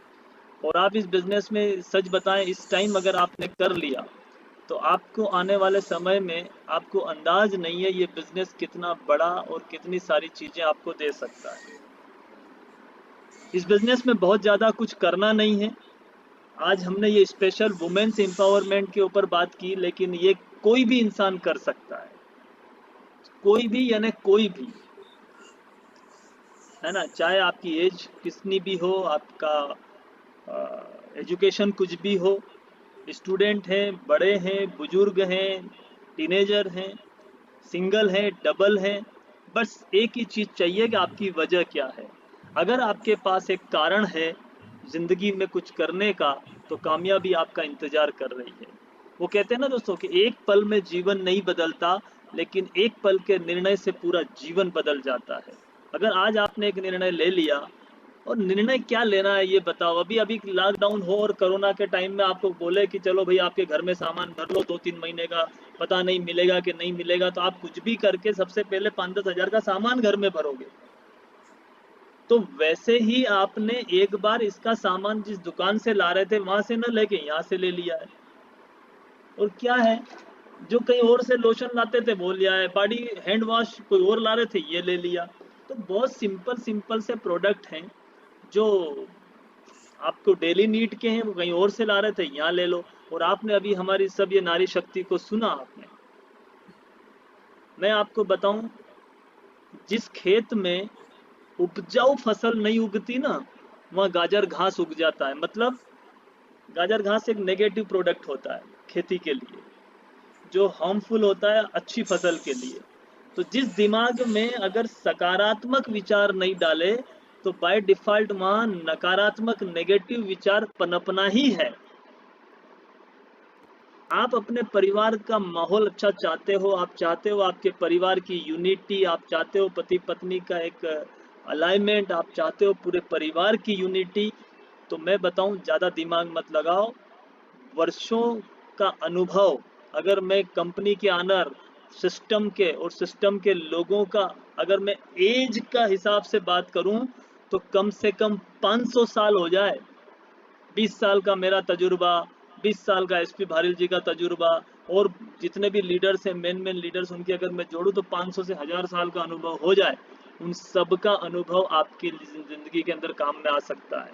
और आप इस बिज़नेस में सच बताएं, इस टाइम अगर आपने कर लिया तो आपको आने वाले समय में आपको अंदाज नहीं है ये बिज़नेस कितना बड़ा और कितनी सारी चीज़ें आपको दे सकता है। इस बिज़नेस में बहुत ज़्यादा कुछ करना नहीं है। आज हमने ये स्पेशल वुमेन्स एम्पावरमेंट के ऊपर बात की, लेकिन ये कोई भी इंसान कर सकता है, कोई भी, यानी कोई भी, है ना, चाहे आपकी एज कितनी भी हो, आपका एजुकेशन कुछ भी हो, स्टूडेंट हैं, बड़े हैं, बुजुर्ग हैं, टीनेजर हैं, सिंगल हैं, डबल हैं, बस एक ही चीज़ चाहिए कि आपकी वजह क्या है। अगर आपके पास एक कारण है ज़िंदगी में कुछ करने का, तो कामयाबी आपका इंतज़ार कर रही है। वो कहते हैं ना दोस्तों कि एक पल में जीवन नहीं बदलता, लेकिन एक पल के निर्णय से पूरा जीवन बदल जाता है। अगर आज आपने एक निर्णय ले लिया, और निर्णय क्या लेना है ये बताओ, अभी लॉकडाउन हो और कोरोना के टाइम में आपको बोले कि चलो भाई आपके घर में सामान भर लो 2-3 महीने का, पता नहीं मिलेगा कि नहीं मिलेगा, तो आप कुछ भी करके सबसे पहले 5-10 हज़ार का सामान घर में भरोगे। तो वैसे ही आपने एक बार इसका सामान जिस दुकान से ला रहे थे वहां से न लेके यहाँ से ले लिया है। और क्या है, जो कहीं और से लोशन लाते थे वो लिया है, बॉडी हैंड वॉश कोई और ला रहे थे ये ले लिया। तो बहुत सिंपल से प्रोडक्ट हैं जो आपको डेली नीड के हैं, वो कहीं और से ला रहे थे यहाँ ले लो। और आपने अभी हमारी सब ये नारी शक्ति को सुना आपने। मैं आपको बताऊं, जिस खेत में उपजाऊ फसल नहीं उगती ना, वहाँ गाजर घास उग जाता है। मतलब गाजर घास एक नेगेटिव प्रोडक्ट होता है खेती के लिए, जो हार्मफुल होता है अच्छी फसल के लिए। तो जिस दिमाग में अगर सकारात्मक विचार नहीं डाले, तो बाय डिफॉल्ट वहां नकारात्मक नेगेटिव विचार पनपना ही है। आप अपने परिवार का माहौल अच्छा चाहते हो, आप चाहते हो आपके परिवार की यूनिटी, आप चाहते हो पति पत्नी का एक अलाइनमेंट, आप चाहते हो पूरे परिवार की यूनिटी, तो मैं बताऊं ज़्यादा दिमाग मत लगाओ। वर्षों का अनुभव, अगर मैं कंपनी के ऑनर, सिस्टम के और सिस्टम के लोगों का अगर मैं एज का हिसाब से बात करूं तो कम से कम 500 साल हो जाए। 20 साल का मेरा तजुर्बा, 20 साल का एसपी भारिल जी का तजुर्बा, और जितने भी लीडर्स हैं, मेन लीडर्स, उनके अगर मैं जोड़ूं तो 500 से 1000 साल का अनुभव हो जाए। उन सब का अनुभव आपकी जिंदगी के अंदर काम में आ सकता है।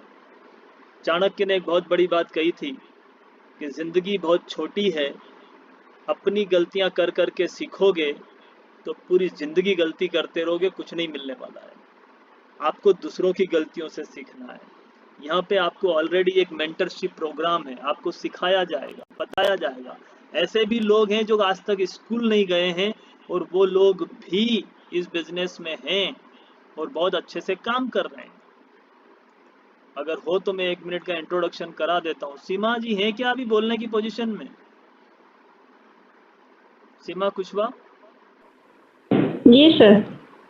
चाणक्य ने एक बहुत बड़ी बात कही थी कि जिंदगी बहुत छोटी है, अपनी गलतियां कर करके सीखोगे तो पूरी जिंदगी गलती करते रहोगे, कुछ नहीं मिलने वाला है। आपको दूसरों की गलतियों से सीखना है। यहाँ पे आपको ऑलरेडी एक मेंटरशिप प्रोग्राम है, आपको सिखाया जाएगा, बताया जाएगा। ऐसे भी लोग हैं जो आज तक स्कूल नहीं गए हैं और वो लोग भी इस बिजनेस में हैं और बहुत अच्छे से काम कर रहे हैं। अगर हो तो मैं 1 मिनट का इंट्रोडक्शन करा देता हूँ। सीमा जी हैं क्या अभी बोलने की पोजीशन में? सीमा कुशवाहा जी सर।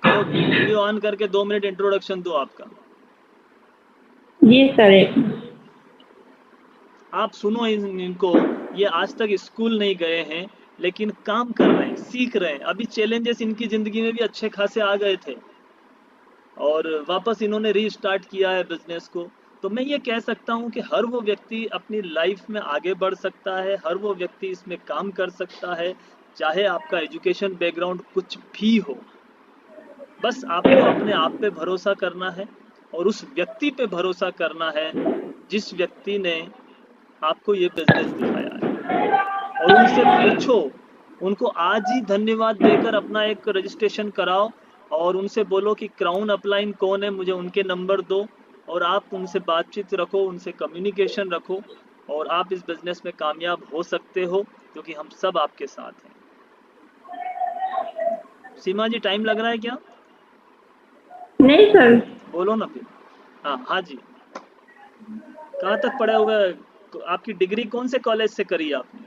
तो वीडियो ऑन करके 2 मिनट इंट्रोडक्शन दो आपका। जी सर। एक आप सुनो इनको, ये आज तक स्कूल नहीं गए हैं लेकिन काम कर रहे हैं, सीख रहे हैं। अभी चैलेंजेस इनकी जिंदगी में भी अच्छे खासे आ गए थे और वापस इन्होंने रीस्टार्ट किया है बिजनेस को। तो मैं ये कह सकता हूँ कि हर वो व्यक्ति अपनी लाइफ में आगे बढ़ सकता है, हर वो व्यक्ति इसमें काम कर सकता है, चाहे आपका एजुकेशन बैकग्राउंड कुछ भी हो। बस आपको अपने आप पे भरोसा करना है और उस व्यक्ति पे भरोसा करना है जिस व्यक्ति ने आपको ये बिजनेस दिखाया है, और उनसे पूछो, उनको आज ही धन्यवाद देकर अपना एक रजिस्ट्रेशन कराओ और उनसे बोलो कि क्राउन अपलाइन कौन है, मुझे उनके नंबर दो, और आप उनसे बातचीत रखो, उनसे कम्युनिकेशन रखो, और आप इस बिजनेस में कामयाब हो सकते हो क्योंकि हम सब आपके साथ हैं। सीमा जी टाइम लग रहा है क्या? नहीं सर। बोलो ना फिर। हाँ जी, कहाँ तक पढ़े हुए? आपकी डिग्री कौन से कॉलेज से करी आपने?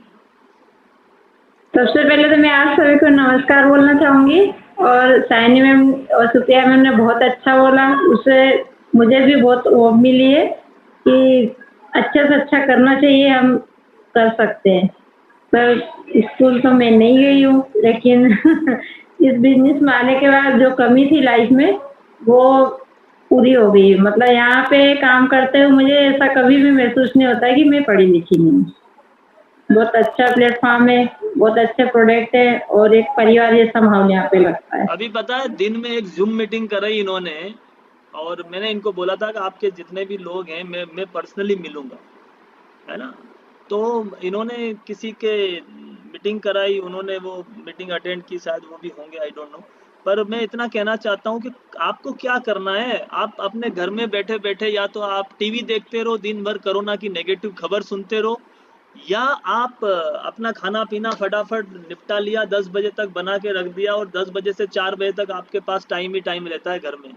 सबसे पहले तो मैं आप सभी को नमस्कार बोलना चाहूंगी, और साइनी मैम और सुप्रिया मैम ने बहुत अच्छा बोला, उससे मुझे भी बहुत वो मिली है कि अच्छा से अच्छा करना चाहिए, हम कर सकते हैं। पर स्कूल तो मैं नहीं गई हूँ, लेकिन इस बिजनेस में आने के बाद जो कमी थी लाइफ में वो पूरी हो गई। मतलब यहाँ पे काम करते हुए मुझे ऐसा कभी भी महसूस नहीं होता है कि मैं पढ़ी लिखी नहीं। बहुत अच्छा प्लेटफॉर्म है, बहुत अच्छे प्रोडक्ट है और एक परिवार जैसा माहौल यहाँ पे लगता है। अभी पता है दिन में एक जूम मीटिंग कराई इन्होंने और मैंने इनको बोला था कि आपके जितने भी लोग हैं मैं पर्सनली मिलूंगा, है ना। तो इन्होंने किसी के मीटिंग कराई, उन्होंने वो मीटिंग अटेंड की, शायद वो भी होंगे, आई डोंट नो। पर मैं इतना कहना चाहता हूँ कि आपको क्या करना है, आप अपने घर में बैठे बैठे या तो आप टीवी देखते रहो दिन भर, कोरोना की नेगेटिव खबर सुनते रहो, या आप अपना खाना पीना फटाफट निपटा लिया, 10 बजे तक बना के रख दिया और 10 बजे से 4 बजे तक आपके पास टाइम ही टाइम रहता है घर में,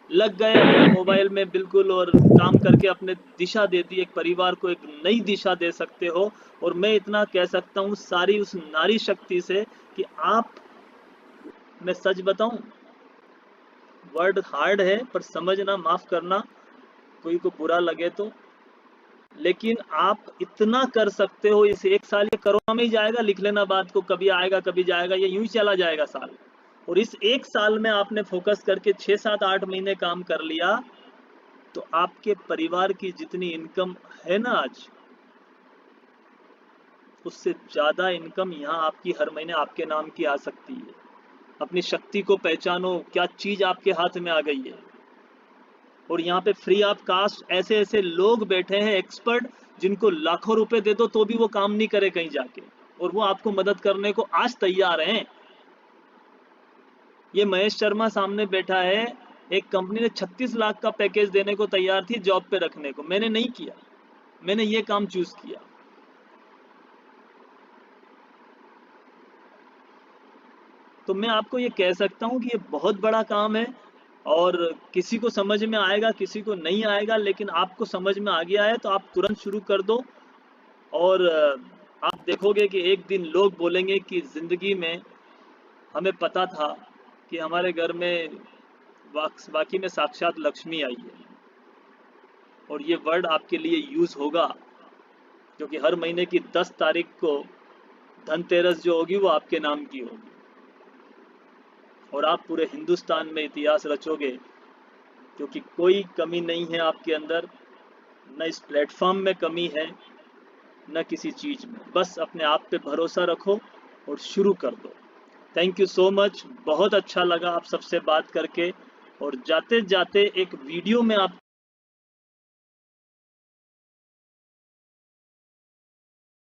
लग गए अपने मोबाइल में बिल्कुल और काम करके अपने दिशा दे दी, एक परिवार को एक नई दिशा दे सकते हो। और मैं इतना कह सकता हूँ सारी उस नारी शक्ति से कि आप, मैं सच बताऊं, वर्ड हार्ड है पर समझना, माफ करना कोई को बुरा लगे तो, लेकिन आप इतना कर सकते हो। इस 1 साल ये कोरोना में ही जाएगा, लिख लेना बात को, कभी आएगा कभी जाएगा, ये यूं ही चला जाएगा साल। और इस 1 साल में आपने फोकस करके 6, 7, 8 महीने काम कर लिया तो आपके परिवार की जितनी इनकम है ना आज, उससे ज्यादा इनकम यहाँ आपकी हर महीने आपके नाम की आ सकती है। अपनी शक्ति को पहचानो, क्या चीज आपके हाथ में आ गई है। और यहाँ पे फ्री ऑफ कास्ट ऐसे ऐसे लोग बैठे हैं एक्सपर्ट, जिनको लाखों रुपए दे दो तो भी वो काम नहीं करे कहीं जाके, और वो आपको मदद करने को आज तैयार हैं। ये महेश शर्मा सामने बैठा है, एक कंपनी ने 36 लाख का पैकेज देने को तैयार थी जॉब पे रखने को, मैंने नहीं किया, मैंने ये काम चूज किया। तो मैं आपको ये कह सकता हूँ कि ये बहुत बड़ा काम है और किसी को समझ में आएगा, किसी को नहीं आएगा, लेकिन आपको समझ में आ गया है तो आप तुरंत शुरू कर दो और आप देखोगे कि एक दिन लोग बोलेंगे कि जिंदगी में हमें पता था कि हमारे घर में वाकई में साक्षात लक्ष्मी आई है। और ये वर्ड आपके लिए यूज होगा क्योंकि हर महीने की 10 तारीख को धनतेरस जो होगी वो आपके नाम की होगी। और आप पूरे हिंदुस्तान में इतिहास रचोगे, क्योंकि कोई कमी नहीं है आपके अंदर, न इस प्लेटफॉर्म में कमी है न किसी चीज़ में। बस अपने आप पे भरोसा रखो और शुरू कर दो। थैंक यू सो मच, बहुत अच्छा लगा आप सबसे बात करके। और जाते जाते एक वीडियो में आप